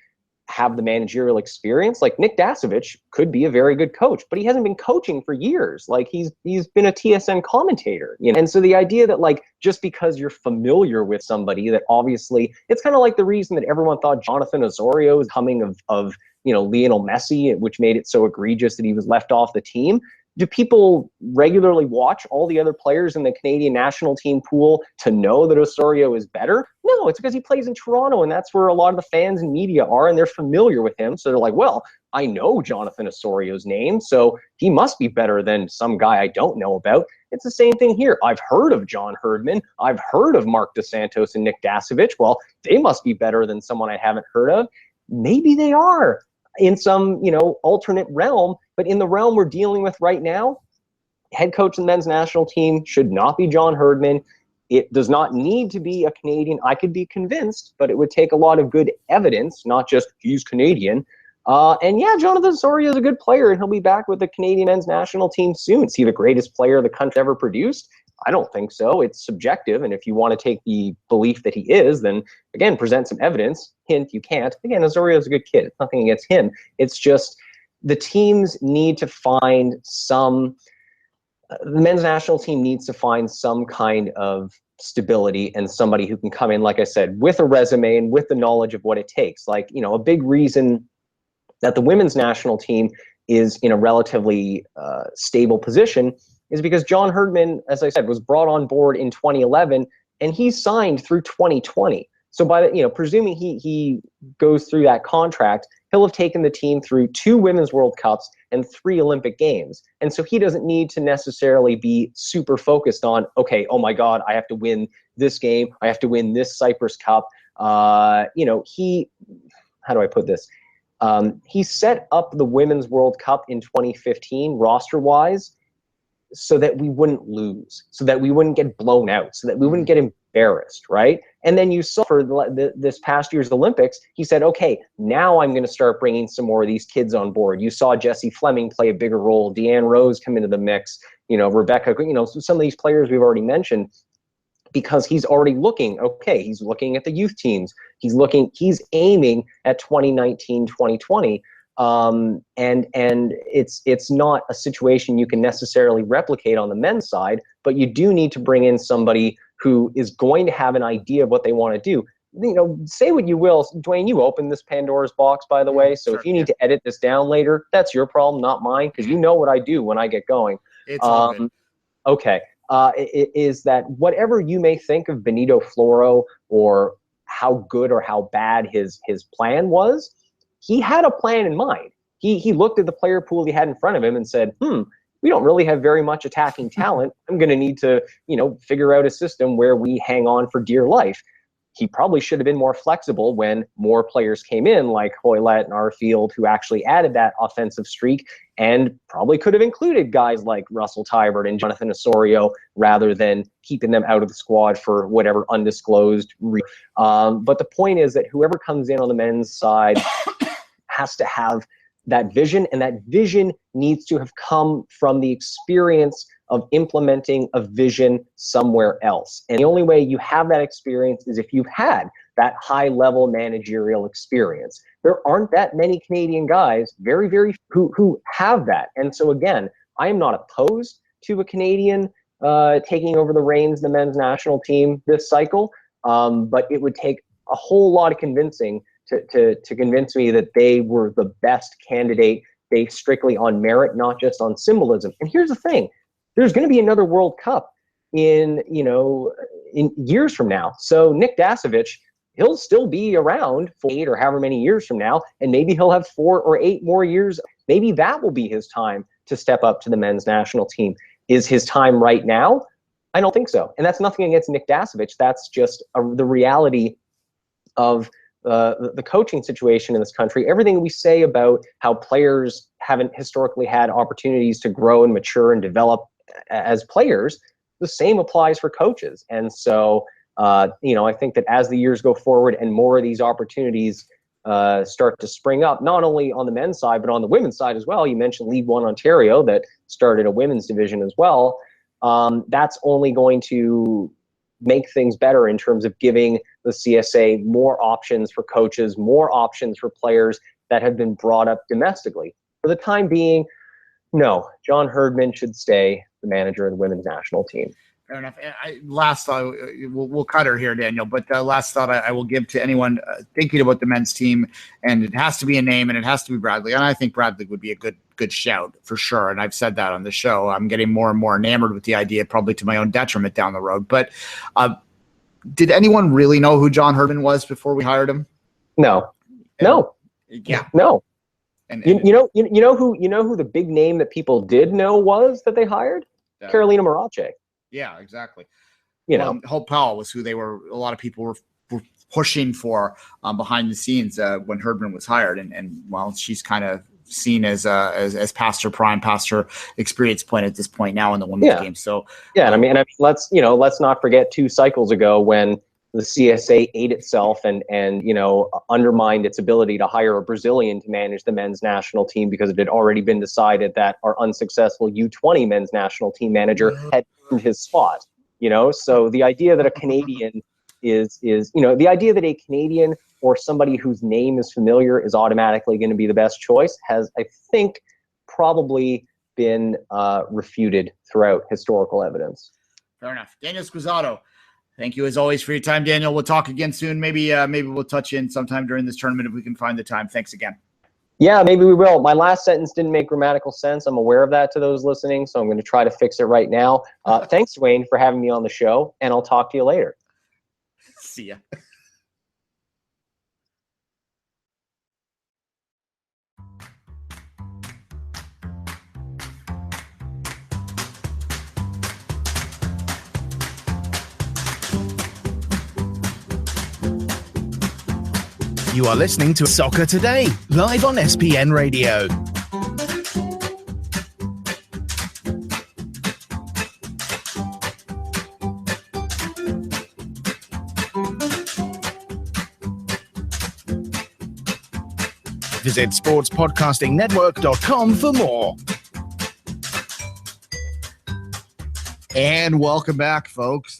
have the managerial experience, like Nick Dassich could be a very good coach, but he hasn't been coaching for years. Like he's been a TSN commentator, And so the idea that like just because you're familiar with somebody, that obviously it's kind of like the reason that everyone thought Jonathan Osorio is coming of Lionel Messi, which made it so egregious that he was left off the team. Do people regularly watch all the other players in the Canadian national team pool to know that Osorio is better? No, it's because he plays in Toronto, and that's where a lot of the fans and media are, and they're familiar with him. So they're like, well, I know Jonathan Osorio's name, so he must be better than some guy I don't know about. It's the same thing here. I've heard of John Herdman. I've heard of Mark DeSantos and Nick Dassich. Well, they must be better than someone I haven't heard of. Maybe they are in some, alternate realm, but in the realm we're dealing with right now, head coach of the men's national team should not be John Herdman. It does not need to be a Canadian. I could be convinced, but it would take a lot of good evidence, not just he's Canadian. And yeah, Jonathan Osorio is a good player, and he'll be back with the Canadian men's national team soon. Is he the greatest player the country ever produced? I don't think so. It's subjective, and if you want to take the belief that he is, then again, present some evidence. Hint, you can't. Again, Osorio's a good kid. It's nothing against him. It's just the teams need to find some. The men's national team needs to find some kind of stability and somebody who can come in, like I said, with a resume and with the knowledge of what it takes. Like, a big reason that the women's national team is in a relatively stable position is because John Herdman, as I said, was brought on board in 2011, and he signed through 2020. So by the, presuming he goes through that contract, he'll have taken the team through 2 Women's World Cups and 3 Olympic Games. And so he doesn't need to necessarily be super focused on, okay, oh my God, I have to win this game. I have to win this Cyprus Cup. How do I put this? He set up the Women's World Cup in 2015 roster-wise so that we wouldn't lose, so that we wouldn't get blown out, so that we wouldn't get embarrassed, right? And then you saw for this past year's Olympics, he said, okay, now I'm going to start bringing some more of these kids on board. You saw Jessie Fleming play a bigger role, Deanne Rose come into the mix, Rebecca, some of these players we've already mentioned, because he's already looking, okay, he's looking at the youth teams. He's aiming at 2019, 2020. And it's not a situation you can necessarily replicate on the men's side, but you do need to bring in somebody who is going to have an idea of what they want to do. Say what you will, Duane, you opened this Pandora's box, by the way. So if you need to edit this down later, that's your problem, not mine, because you know what I do when I get going. It's all good. Okay. Is that whatever you may think of Benito Floro or how good or how bad his plan was, he had a plan in mind. He looked at the player pool he had in front of him and said, we don't really have very much attacking talent. I'm going to need to, figure out a system where we hang on for dear life. He probably should have been more flexible when more players came in, like Hoylett and Arfield, who actually added that offensive streak, and probably could have included guys like Russell Tybert and Jonathan Osorio rather than keeping them out of the squad for whatever undisclosed reason. But the point is that whoever comes in on the men's side has to have that vision, and that vision needs to have come from the experience of implementing a vision somewhere else. And the only way you have that experience is if you've had that high-level managerial experience. There aren't that many Canadian guys, very, very who have that. And so again, I am not opposed to a Canadian taking over the reins of the men's national team this cycle, but it would take a whole lot of convincing to convince me that they were the best candidate based strictly on merit, not just on symbolism. And here's the thing. There's going to be another World Cup in years from now. So Nick Dassich, he'll still be around for 8 or however many years from now, and maybe he'll have 4 or 8 more years. Maybe that will be his time to step up to the men's national team. Is his time right now? I don't think so. And that's nothing against Nick Dassich. That's just the reality of the coaching situation in this country, everything we say about how players haven't historically had opportunities to grow and mature and develop as players, the same applies for coaches. And so, I think that as the years go forward and more of these opportunities start to spring up, not only on the men's side, but on the women's side as well. You mentioned League One Ontario that started a women's division as well. That's only going to make things better in terms of giving the CSA more options for coaches, more options for players that have been brought up domestically. For the time being, no, John Herdman should stay the manager of the women's national team. Fair enough. Last thought, we'll cut her here, Daniel, but last thought I will give to anyone thinking about the men's team, and it has to be a name, and it has to be Bradley. And I think Bradley would be a good shout for sure. And I've said that on the show. I'm getting more and more enamored with the idea, probably to my own detriment down the road. But did anyone really know who John Herdman was before we hired him? No. Yeah. No. And you know who the big name that people did know was that they hired? Carolina Marache. Yeah, exactly. Hope Powell was who a lot of people were pushing for behind the scenes when Herdman was hired, and she's kind of seen as past her experience point at this point now in the women's game. So let's not forget 2 cycles ago when the CSA ate itself and undermined its ability to hire a Brazilian to manage the men's national team because it had already been decided that our unsuccessful U20 men's national team manager had earned his spot. So the idea that a Canadian the idea that a Canadian or somebody whose name is familiar is automatically going to be the best choice has, I think, probably been refuted throughout historical evidence. Fair enough. Daniel Squizzato, thank you as always for your time, Daniel. We'll talk again soon. Maybe we'll touch in sometime during this tournament if we can find the time. Thanks again. Yeah, maybe we will. My last sentence didn't make grammatical sense. I'm aware of that to those listening, so I'm going to try to fix it right now. Thanks, Duane, for having me on the show, and I'll talk to you later. See ya. You are listening to Soccer Today, live on SPN Radio. Visit sportspodcastingnetwork.com for more. And welcome back, folks.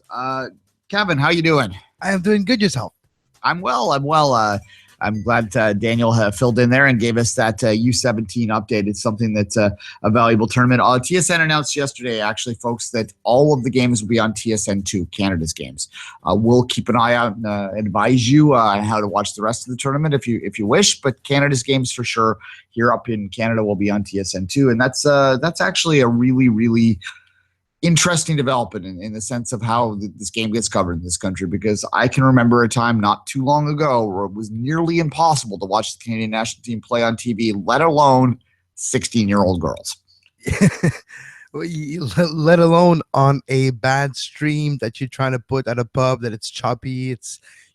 Kevin, how you doing? I am doing good. Yourself? I'm well. I'm glad Daniel filled in there and gave us that U17 update. It's something that's a valuable tournament. TSN announced yesterday, actually, folks, that all of the games will be on TSN2, Canada's games. We'll keep an eye out and advise you on how to watch the rest of the tournament if you wish. But Canada's games for sure here up in Canada will be on TSN2, and that's actually a really, really interesting development in the sense of how this game gets covered in this country, because I can remember a time not too long ago where it was nearly impossible to watch the Canadian national team play on TV, let alone 16-year-old girls. Let alone on a bad stream that you're trying to put at a pub that it's choppy,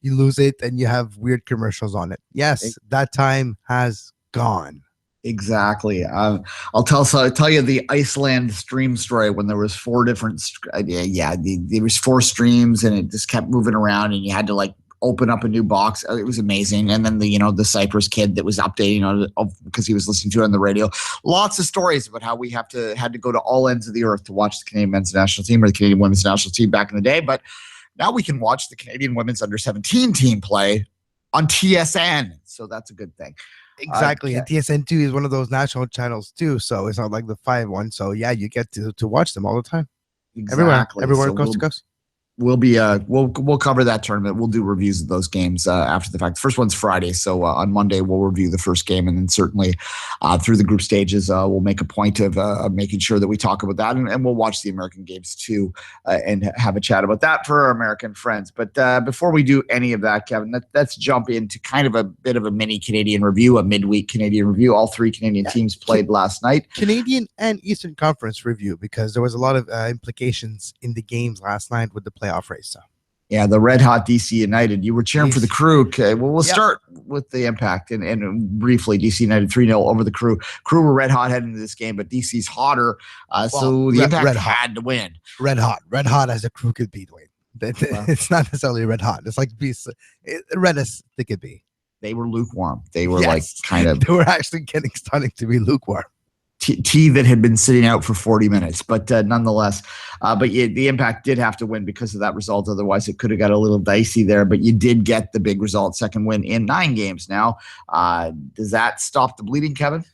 you lose it, and you have weird commercials on it. Yes, that time has gone. Exactly. I'll tell you the Iceland stream story when there was 4 different. There was 4 streams and it just kept moving around and you had to open up a new box. It was amazing. And then the Cyprus kid that was updating because he was listening to it on the radio. Lots of stories about how we had to go to all ends of the earth to watch the Canadian men's national team or the Canadian women's national team back in the day. But now we can watch the Canadian women's under-17 team play on TSN. So that's a good thing. Exactly. And TSN2 is one of those national channels too. So it's not like the 5 one. So yeah, you get to watch them all the time. Exactly. Everywhere coast to coast. We'll be we'll cover that tournament. We'll do reviews of those games after the fact. The first one's Friday, so on Monday we'll review the first game, and then certainly through the group stages we'll make a point of making sure that we talk about that, and we'll watch the American games too and have a chat about that for our American friends. But before we do any of that, Kevin, let's jump into kind of a bit of a mini Canadian review, a midweek Canadian review. All 3 Canadian teams played last night. Canadian and Eastern Conference review, because there was a lot of implications in the games last night with the playoff race. So. Yeah, the red hot DC United. You were cheering for the Crew. Okay, well, we'll Yep. start with the Impact and briefly. DC United 3-0 over the Crew. Crew were red hot heading into this game, but DC's hotter, so the Impact red hot. had to win. Red hot as a Crew could be, Dwayne. It's not necessarily red hot. It's like red as they could be. They were lukewarm. They were like kind of. They were actually starting to be lukewarm. Tea that had been sitting out for 40 minutes, but nonetheless, the Impact did have to win because of that result. Otherwise, it could have got a little dicey there. But you did get the big result, second win in 9 games. Now, does that stop the bleeding, Kevin?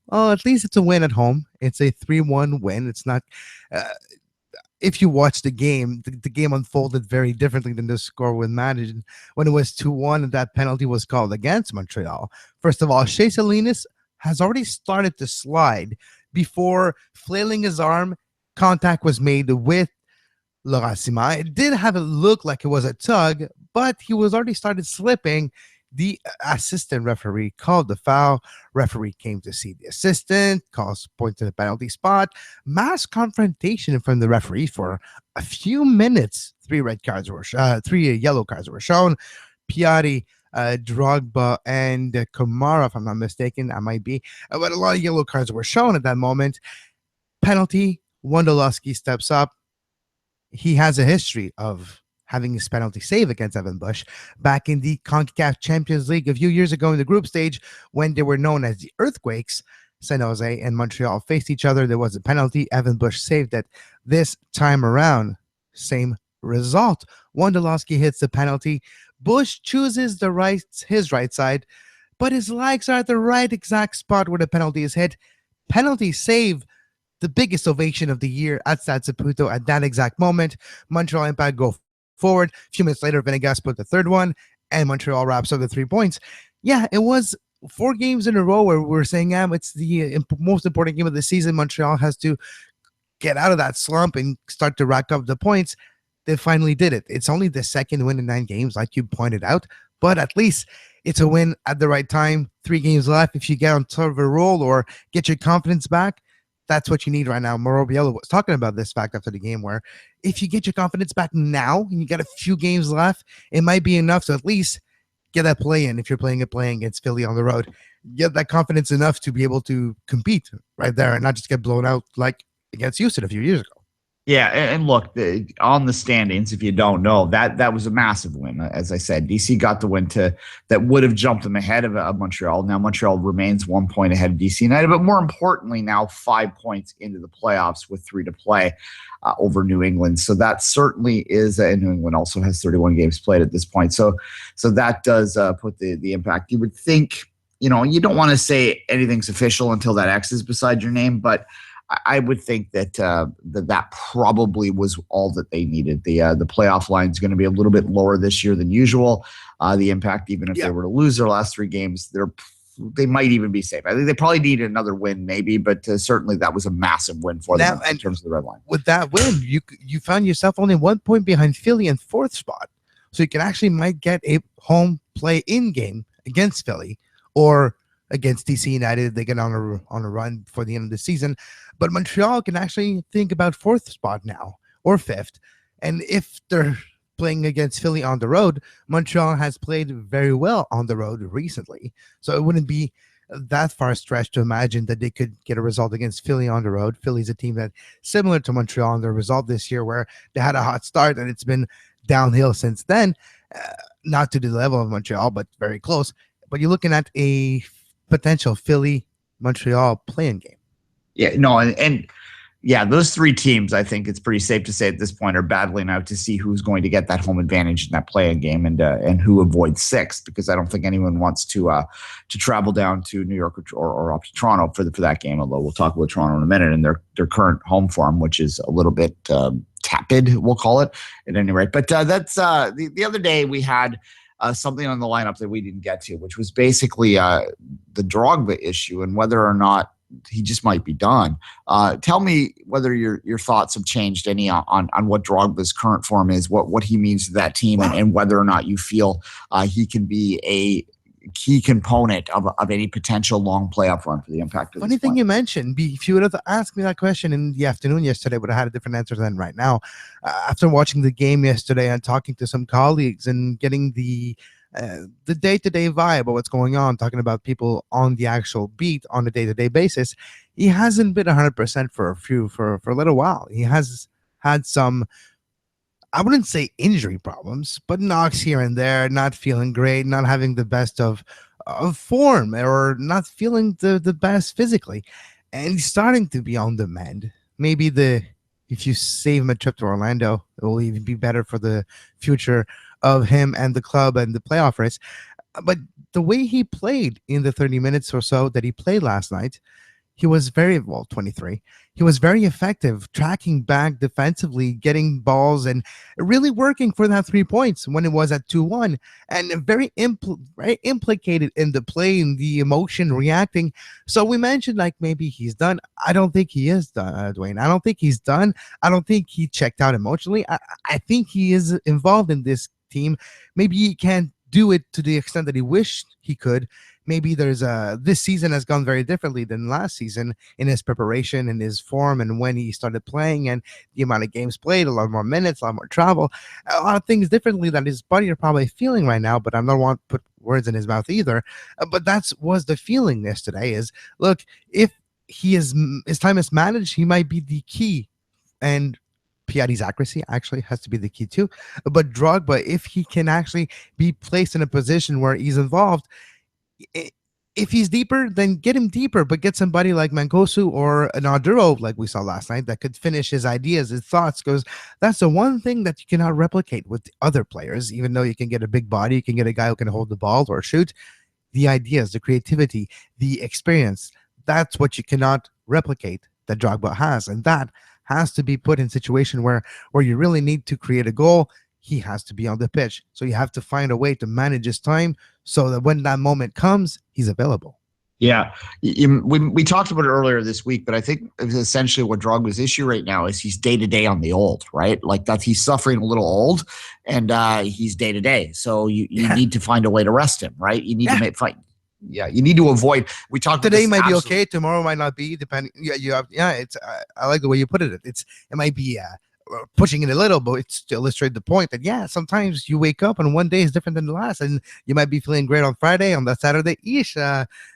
Well, at least it's a win at home. It's a 3-1 win. It's not. If you watch the game, the game unfolded very differently than the score was managed. When it was 2-1 and that penalty was called against Montreal, first of all, Shea Salinas has already started to slide before flailing his arm. Contact was made with Laurent. It did have a look like it was a tug, but he was already started slipping. The assistant referee called the foul. Referee came to see the assistant, calls point to the penalty spot. Mass confrontation in front of the referee for a few minutes. 3 yellow cards were shown. Piatti, Drogba, and Kamara, if I'm not mistaken, I might be. But a lot of yellow cards were shown at that moment. Penalty. Wondolowski steps up. He has a history of having his penalty save against Evan Bush back in the CONCACAF Champions League a few years ago in the group stage when they were known as the Earthquakes. San Jose and Montreal faced each other. There was a penalty. Evan Bush saved it. This time around, same result. Wondolowski hits the penalty. Bush chooses his right side, but his legs are at the right exact spot where the penalty is hit. Penalty save. The biggest ovation of the year at Stade Saputo at that exact moment. Montreal Impact go forward. A few minutes later, Venegas put the third one, and Montreal wraps up the 3 points. Yeah, it was 4 games in a row where we're saying, it's the most important game of the season. Montreal has to get out of that slump and start to rack up the points. They finally did it. It's only the second win in 9 games, like you pointed out, but at least it's a win at the right time. 3 games left. If you get on sort of a roll or get your confidence back, that's what you need right now. Mauro Biello was talking about this fact after the game where if you get your confidence back now and you got a few games left, it might be enough to at least get that play in. If you're playing against Philly on the road, get that confidence enough to be able to compete right there and not just get blown out like against Houston a few years ago. Yeah, and look, on the standings, if you don't know, that was a massive win. As I said, DC got the win that would have jumped them ahead of Montreal. Now Montreal remains 1 point ahead of DC United, but more importantly, now 5 points into the playoffs with 3 to play over New England. So that certainly is, and New England also has 31 games played at this point. So that does put the Impact. You would think, you don't want to say anything's official until that X is beside your name, but I would think that that probably was all that they needed. The playoff line is going to be a little bit lower this year than usual. The Impact, even if they were to lose their last 3 games, they might even be safe. I think they probably need another win, maybe, but certainly that was a massive win for them in terms of the red line. With that win, you found yourself only 1 point behind Philly in 4th spot, so you might get a home play-in game against Philly or against DC United. They get on a run for the end of the season. But Montreal can actually think about 4th spot now or 5th. And if they're playing against Philly on the road, Montreal has played very well on the road recently. So it wouldn't be that far stretched to imagine that they could get a result against Philly on the road. Philly's a team that similar to Montreal in their result this year where they had a hot start and it's been downhill since then. Not to the level of Montreal, but very close. But you're looking at a potential Philly-Montreal playing game. Yeah, no, and yeah, those 3 teams, I think it's pretty safe to say at this point, are battling out to see who's going to get that home advantage in that play-in game and who avoids 6th, because I don't think anyone wants to travel down to New York or up to Toronto for that game. Although we'll talk about Toronto in a minute and their current home form, which is a little bit tepid, we'll call it at any rate. But that's the other day we had something on the lineup that we didn't get to, which was basically the Drogba issue and whether or not he just might be done. Tell me whether your thoughts have changed any on what Drogba's current form is, what he means to that team, and whether or not you feel he can be key component of any potential long playoff run for the Impact. Funny thing you mentioned, if you would have asked me that question in the afternoon yesterday, I would have had a different answer than right now. After watching the game yesterday and talking to some colleagues and getting the day-to-day vibe of what's going on, talking about people on the actual beat on a day-to-day basis, he hasn't been 100% for a little while. He has had some, I wouldn't say injury problems, but knocks here and there, not feeling great, not having the best of form, or not feeling the best physically. And he's starting to be on the mend. Maybe if you save him a trip to Orlando, it will even be better for the future of him and the club and the playoff race. But the way he played in the 30 minutes or so that he played last night, he was 23. He was very effective, tracking back defensively, getting balls, and really working for that 3 points when it was at 2-1, and very implicated in the play, in the emotion, reacting. So we mentioned like maybe he's done. I don't think he is done, Duane. I don't think he's done. I don't think he checked out emotionally. I think he is involved in this team. Maybe he can't do it to the extent that he wished he could. Maybe this season has gone very differently than last season in his preparation and his form and when he started playing and the amount of games played, a lot more minutes, a lot more travel, a lot of things differently that his body are probably feeling right now, but I don't want to put words in his mouth either. But that was the feeling yesterday is, look, if his time is managed, he might be the key. And Piatti's accuracy actually has to be the key too. But Drogba, if he can actually be placed in a position where he's involved, if he's deeper, then get him deeper, but get somebody like Mancosu or an Aduro, like we saw last night, that could finish his ideas, his thoughts, because that's the one thing that you cannot replicate with the other players. Even though you can get a big body, you can get a guy who can hold the ball or shoot, the ideas, the creativity, the experience, that's what you cannot replicate that Drogba has. And that has to be put in situation where you really need to create a goal. He has to be on the pitch. So you have to find a way to manage his time so that when that moment comes, he's available. Yeah. We talked about it earlier this week, but I think essentially what Drogba's issue right now is he's day-to-day on the old, right? Like that he's suffering a little old and he's day-to-day. So you need to find a way to rest him, right? You need to make fight. Yeah, you need to avoid. We talked today might be okay, tomorrow might not be, depending. It's I like the way you put it. It might be pushing it a little, but it's to illustrate the point that sometimes you wake up and one day is different than the last, and you might be feeling great on Friday. On that Saturday,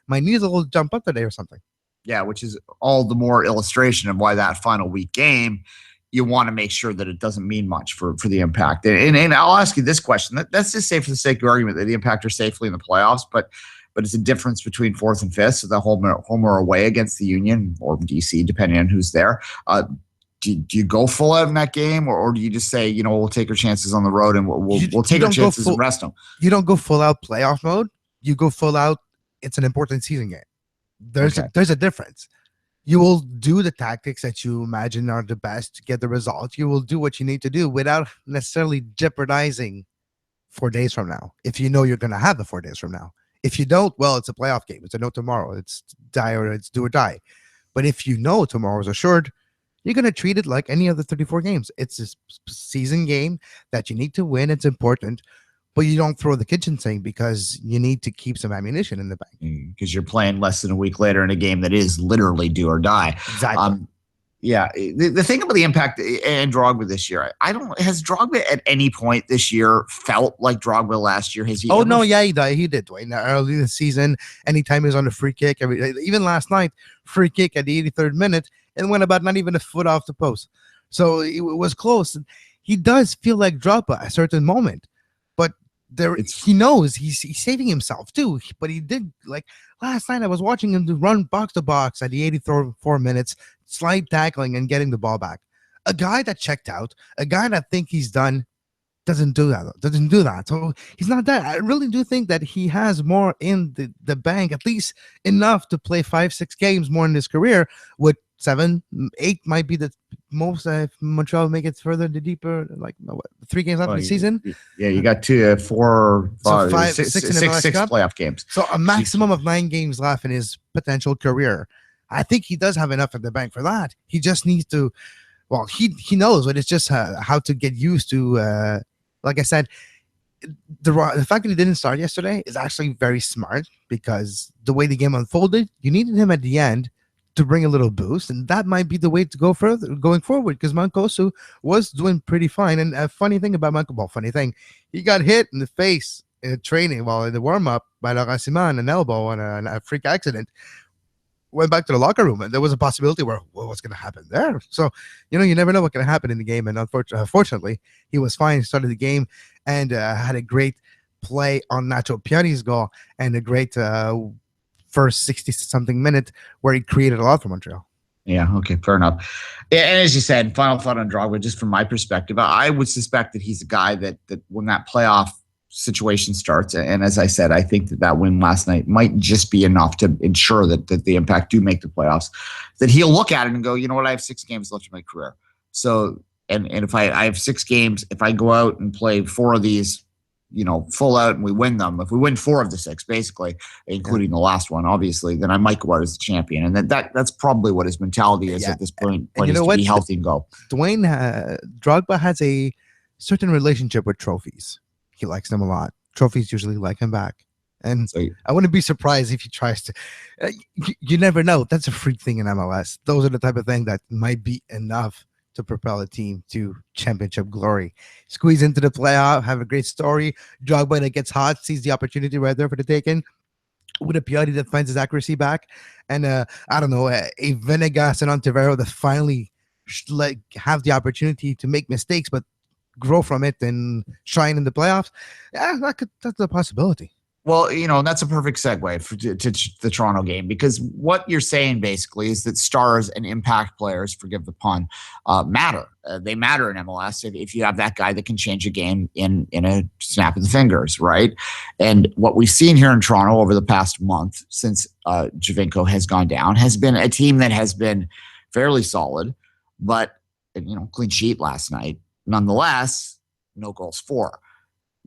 my knees will jump up today or something. Yeah, which is all the more illustration of why that final week game, you want to make sure that it doesn't mean much for the Impact. And I'll ask you this question. Let's just say, for the sake of argument, that the Impact are safely in the playoffs, but it's a difference between 4th and 5th, so the home or away against the Union or DC, depending on who's there. Do you go full out in that game, or do you just say, we'll take our chances on the road and we'll take our chances and rest them? You don't go full out playoff mode. You go full out. It's an important season game. There's a difference. You will do the tactics that you imagine are the best to get the result. You will do what you need to do without necessarily jeopardizing 4 days from now. If you know you're going to have the 4 days from now. If you don't, well, it's a playoff game. It's a no tomorrow. It's die or it's do or die. But if you know tomorrow's assured, you're going to treat it like any other 34 games. It's a season game that you need to win. It's important. But you don't throw the kitchen sink because you need to keep some ammunition in the bank. Because you're playing less than a week later in a game that is literally do or die. Exactly. The thing about the Impact and Drogba this year, has Drogba at any point this year felt like Drogba last year? Has he? Oh no, he did. Duane, early in the season, anytime he was on a free kick, even last night, free kick at the 83rd minute, and went about not even a foot off the post. So it was close. He does feel like Drogba at a certain moment, but he knows he's saving himself too. But he did, like last night, I was watching him run box to box at the 84 minutes. Slide tackling and getting the ball back. A guy that checked out, a guy that think he's done, doesn't do that. So he's not that. I really do think that he has more in the bank, at least enough to play 5-6 games more in his career. With 7, 8 might be the most. If Montreal make it further, the deeper, 3 games after the season. Yeah, you got 2, 4, 5, 6 playoff games. So a maximum of 9 games left in his potential career. I think he does have enough in the bank for that. He just needs to, he knows, but it's just how to get used to, like I said, the fact that he didn't start yesterday is actually very smart, because the way the game unfolded, you needed him at the end to bring a little boost, and that might be the way to go further going forward, because Mancosu was doing pretty fine. And a funny thing about he got hit in the face in training while in the warm-up by Laurent Simon, an elbow on a freak accident. Went back to the locker room, and there was a possibility where, well, what's going to happen there? So, you never know what's going to happen in the game. And unfortunately, he was fine. He started the game and had a great play on Nacho Piani's goal, and a great first 60-something minute where he created a lot for Montreal. Yeah, okay, fair enough. And as you said, final thought on Drogba, just from my perspective, I would suspect that he's a guy that when that playoff situation starts, and as I said, I think that win last night might just be enough to ensure that the Impact do make the playoffs, that he'll look at it and go, you know what, I have 6 games left in my career. So, and if I have 6 games, if I go out and play 4 of these, full out, and we win them, if we win 4 of the 6, basically, including the last one, obviously, then I might go out as the champion. And that's probably what his mentality is at this point, is to be healthy and go. Duane, Drogba has a certain relationship with trophies. He likes them a lot. Trophies usually like him back. And so, I wouldn't be surprised if he tries to. You never know. That's a freak thing in MLS. Those are the type of thing that might be enough to propel a team to championship glory. Squeeze into the playoff, have a great story. Drogba that gets hot, sees the opportunity right there for the taking, with a Piatti that finds his accuracy back, and a Venegas and Ontivero that finally have the opportunity to make mistakes but grow from it and shine in the playoffs. Yeah, that's a possibility. Well, and that's a perfect segue to the Toronto game, because what you're saying basically is that stars and impact players, forgive the pun, matter. They matter in MLS if you have that guy that can change a game in a snap of the fingers, right? And what we've seen here in Toronto over the past month since Giovinco has gone down has been a team that has been fairly solid, but clean sheet last night. Nonetheless, no goals for.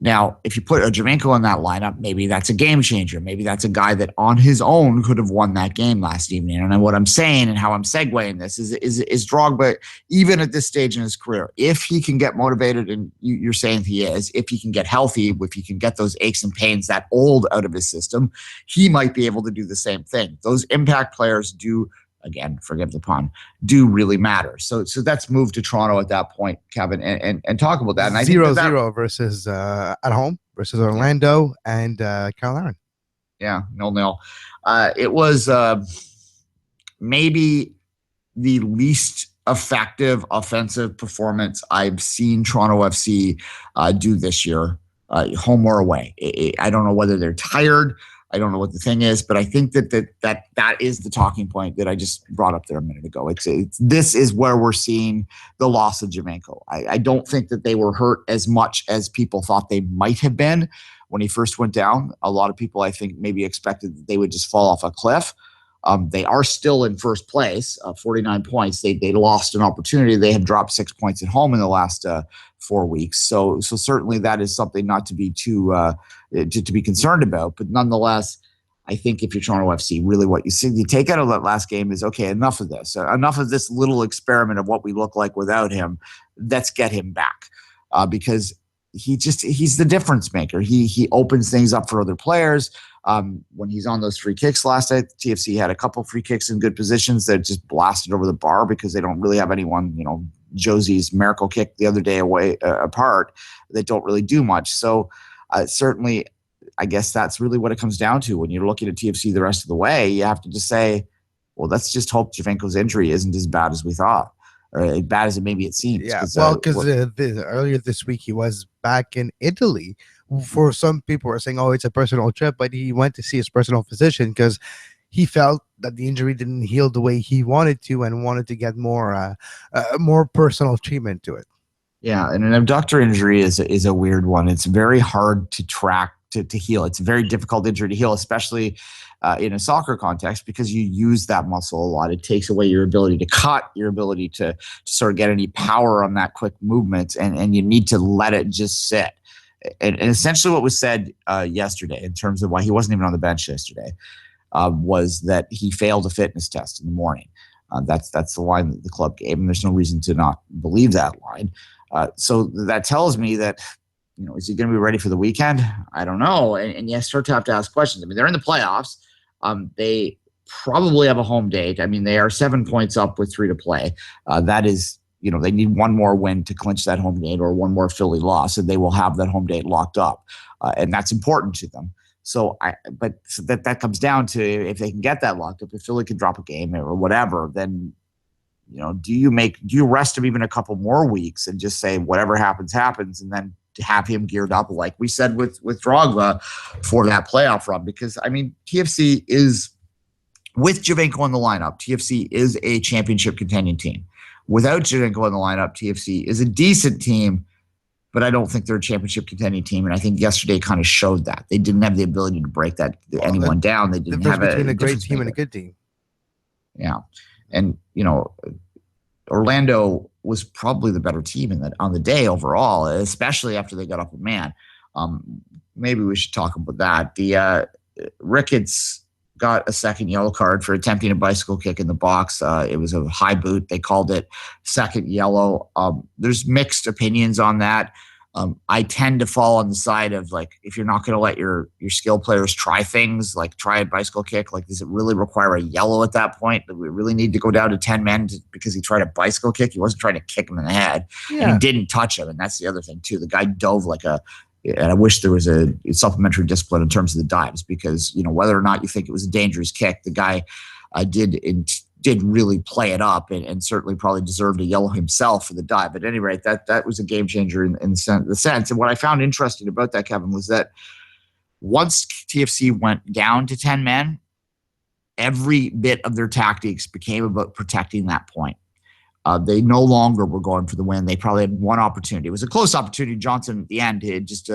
Now, if you put a Giovinco in that lineup, maybe that's a game changer. Maybe that's a guy that on his own could have won that game last evening. And what I'm saying and how I'm segueing this is Drogba, even at this stage in his career, if he can get motivated, and you're saying he is, if he can get healthy, if he can get those aches and pains, that old out of his system, he might be able to do the same thing. Those impact players do, again, forgive the pun, do really matter. So that's moved to Toronto at that point, Kevin, and talk about that. And I 0-0 versus at home versus Orlando and Carolina. Yeah, 0-0. It was maybe the least effective offensive performance I've seen Toronto FC do this year, home or away. I don't know whether they're tired. I don't know what the thing is, but I think that is the talking point that I just brought up there a minute ago. This is where we're seeing the loss of Giovinco. I don't think that they were hurt as much as people thought they might have been when he first went down. A lot of people, I think, maybe expected that they would just fall off a cliff. They are still in first place, 49 points. They lost an opportunity. They have dropped 6 points at home in the last 4 weeks. So certainly that is something not to be to be concerned about. But nonetheless, I think if you're Toronto FC, really what you take out of that last game is, okay, enough of this. Enough of this little experiment of what we look like without him. Let's get him back because he's the difference maker. He opens things up for other players. When he's on those free kicks last night, TFC had a couple free kicks in good positions that just blasted over the bar because they don't really have anyone, Josie's miracle kick the other day apart, that don't really do much. So certainly, I guess that's really what it comes down to. When you're looking at TFC the rest of the way, you have to just say, well, let's just hope Giovinco's injury isn't as bad as we thought, or as bad as maybe it seems. Yeah, because earlier this week he was back in Italy. For some people are saying, oh, it's a personal trip, but he went to see his personal physician because he felt that the injury didn't heal the way he wanted to and wanted to get more personal treatment to it. Yeah, and an abductor injury is a weird one. It's very hard to track to heal. It's a very difficult injury to heal, especially in a soccer context, because you use that muscle a lot. It takes away your ability to cut, your ability to sort of get any power on that quick movement, and you need to let it just sit. And essentially what was said yesterday in terms of why he wasn't even on the bench yesterday was that he failed a fitness test in the morning. That's the line that the club gave, and there's no reason to not believe that line. So that tells me that is he going to be ready for the weekend? I don't know. And you start to have to ask questions. I mean, they're in the playoffs. They probably have a home date. I mean, they are 7 points up with 3 to play. That is, they need one more win to clinch that home date, or one more Philly loss, and they will have that home date locked up. And that's important to them. So that comes down to, if they can get that locked up, if Philly can drop a game or whatever, then, do you rest him even a couple more weeks and just say whatever happens, happens, and then to have him geared up like we said with Drogba for that playoff run? Because, I mean, TFC is, with Giovinco in the lineup, TFC is a championship contending team. Without Giovinco in the lineup, TFC is a decent team, but I don't think they're a championship contending team. And I think yesterday kind of showed that. They didn't have the ability to break anyone down. They didn't have between a great team and a good team. Yeah. And, Orlando was probably the better team on the day overall, especially after they got up a man. Maybe we should talk about that. The Ricketts got a second yellow card for attempting a bicycle kick in the box. It was a high boot. They called it second yellow. There's mixed opinions on that. I tend to fall on the side of, like, if you're not going to let your skill players try things, like try a bicycle kick, like, does it really require a yellow at that point? Do we really need to go down to 10 men because he tried a bicycle kick? He wasn't trying to kick him in the head, and he didn't touch him. And that's the other thing too. The guy dove and I wish there was a supplementary discipline in terms of the dives, because, whether or not you think it was a dangerous kick, the guy did really play it up, and certainly probably deserved a yellow himself for the dive. But at any rate, that was a game changer in the sense. And what I found interesting about that, Kevin, was that once TFC went down to 10 men, every bit of their tactics became about protecting that point. They no longer were going for the win. They probably had one opportunity. It was a close opportunity. Johnson at the end had just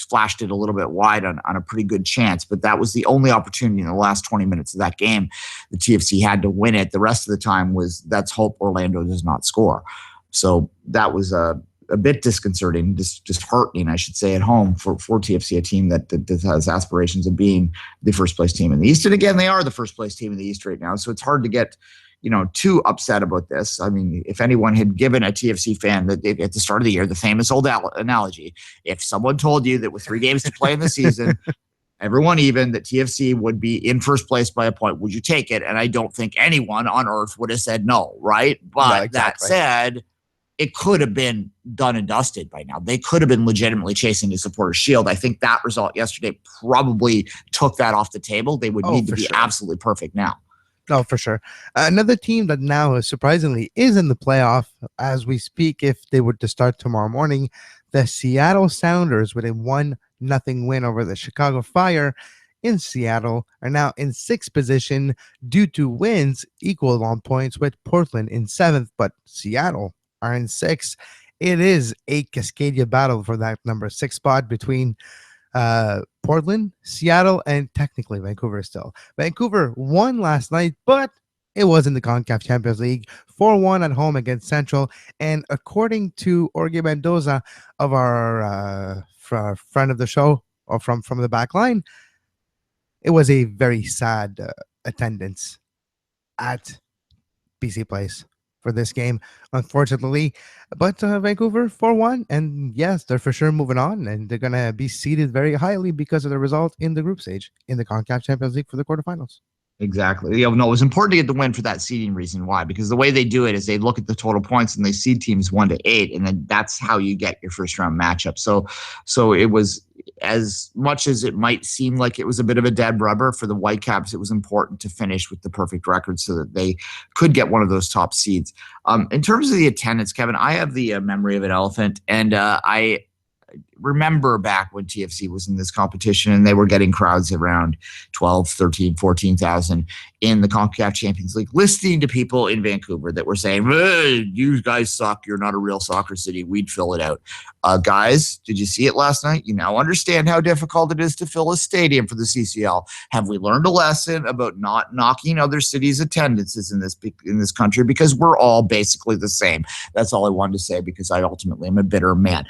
flashed it a little bit wide on a pretty good chance, but that was the only opportunity in the last 20 minutes of that game. The TFC had to win it. The rest of the time that's hope Orlando does not score. So that was a bit disconcerting, just heartening, I should say, at home for TFC, a team that has aspirations of being the first place team in the East. And again, they are the first place team in the East right now. So it's hard to get too upset about this. I mean, if anyone had given a TFC fan that at the start of the year, the famous old analogy, if someone told you that with 3 games to play in the season, everyone even, that TFC would be in first place by a point, would you take it? And I don't think anyone on earth would have said no, right? But exactly. That said, it could have been done and dusted by now. They could have been legitimately chasing the Supporters' Shield. I think that result yesterday probably took that off the table. They would need to be absolutely perfect now. Oh, for sure. Another team that now surprisingly is in the playoff as we speak, if they were to start tomorrow morning, the Seattle Sounders, with a 1-0 win over the Chicago Fire in Seattle, are now in 6th position due to wins equal on points with Portland in 7th, but Seattle are in 6th. It is a Cascadia battle for that number 6 spot between Portland, Seattle, and technically Vancouver still. Vancouver won last night, but it was in the CONCACAF Champions League, 4-1 at home against Central. And according to Jorge Mendoza of our friend of the show, or from the back line, it was a very sad attendance at BC Place for this game, unfortunately. But Vancouver 4-1, and yes, they're for sure moving on, and they're going to be seeded very highly because of the result in the group stage in the CONCACAF Champions League for the quarterfinals. Exactly. No, it was important to get the win for that seeding reason. Why? Because the way they do it is they look at the total points and they seed teams 1 to 8, and then that's how you get your first round matchup. So it was, as much as it might seem like it was a bit of a dead rubber for the Whitecaps, it was important to finish with the perfect record so that they could get one of those top seeds. In terms of the attendance, Kevin, I have the memory of an elephant, and I remember back when TFC was in this competition and they were getting crowds around 12, 13, 14,000 in the CONCACAF Champions League, listening to people in Vancouver that were saying, you guys suck, you're not a real soccer city, we'd fill it out. Guys, did you see it last night? You now understand how difficult it is to fill a stadium for the CCL. Have we learned a lesson about not knocking other cities' attendances in this country, because we're all basically the same? That's all I wanted to say, because I ultimately am a bitter man.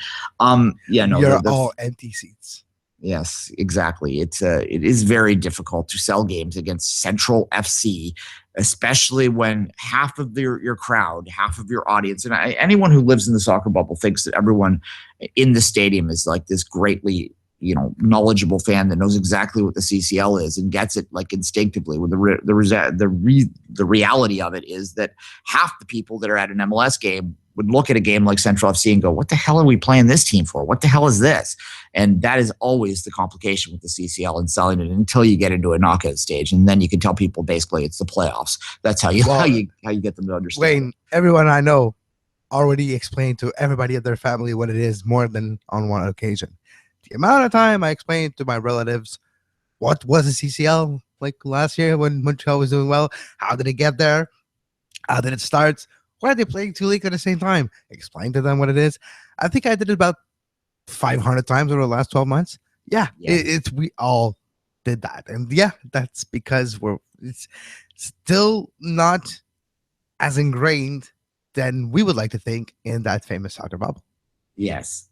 You're all empty seats. Yes, exactly. It is very difficult to sell games against Central FC, especially when half of your crowd, half of your audience, and anyone who lives in the soccer bubble thinks that everyone in the stadium is like this greatly, knowledgeable fan that knows exactly what the CCL is and gets it like instinctively. When the reality of it is that half the people that are at an MLS game would look at a game like Central FC and go, what the hell are we playing this team for? What the hell is this? And that is always the complication with the CCL and selling it until you get into a knockout stage. And then you can tell people basically it's the playoffs. That's how you get them to understand. Wayne, everyone I know already explained to everybody of their family what it is more than on one occasion. The amount of time I explained to my relatives what was the CCL like last year when Montreal was doing well, how did it get there? How did it start? Why are they playing two leagues at the same time? Explain to them what it is. I think I did it about 500 times over the last 12 months. Yeah. We all did that. And yeah, that's because it's still not as ingrained than we would like to think in that famous soccer bubble. Yes.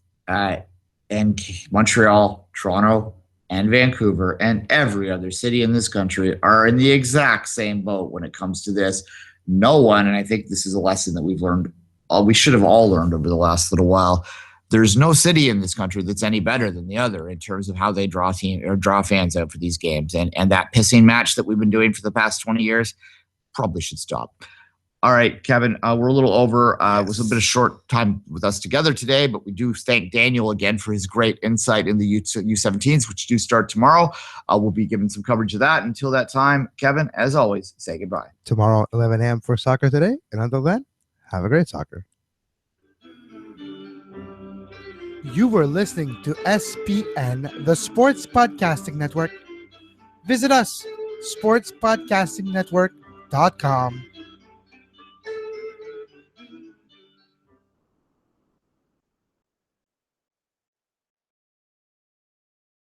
And Montreal, Toronto, and Vancouver, and every other city in this country are in the exact same boat when it comes to this. No one, and I think this is a lesson that we've learned, we should have all learned over the last little while. There's no city in this country that's any better than the other in terms of how they draw fans out for these games. And that pissing match that we've been doing for the past 20 years probably should stop. All right, Kevin, we're a little over. It was a bit of short time with us together today, but we do thank Daniel again for his great insight in the U17s, which do start tomorrow. We'll be giving some coverage of that. Until that time, Kevin, as always, say goodbye. Tomorrow, 11 a.m. for Soccer Today. And until then, have a great soccer. You were listening to SPN, the Sports Podcasting Network. Visit us, sportspodcastingnetwork.com.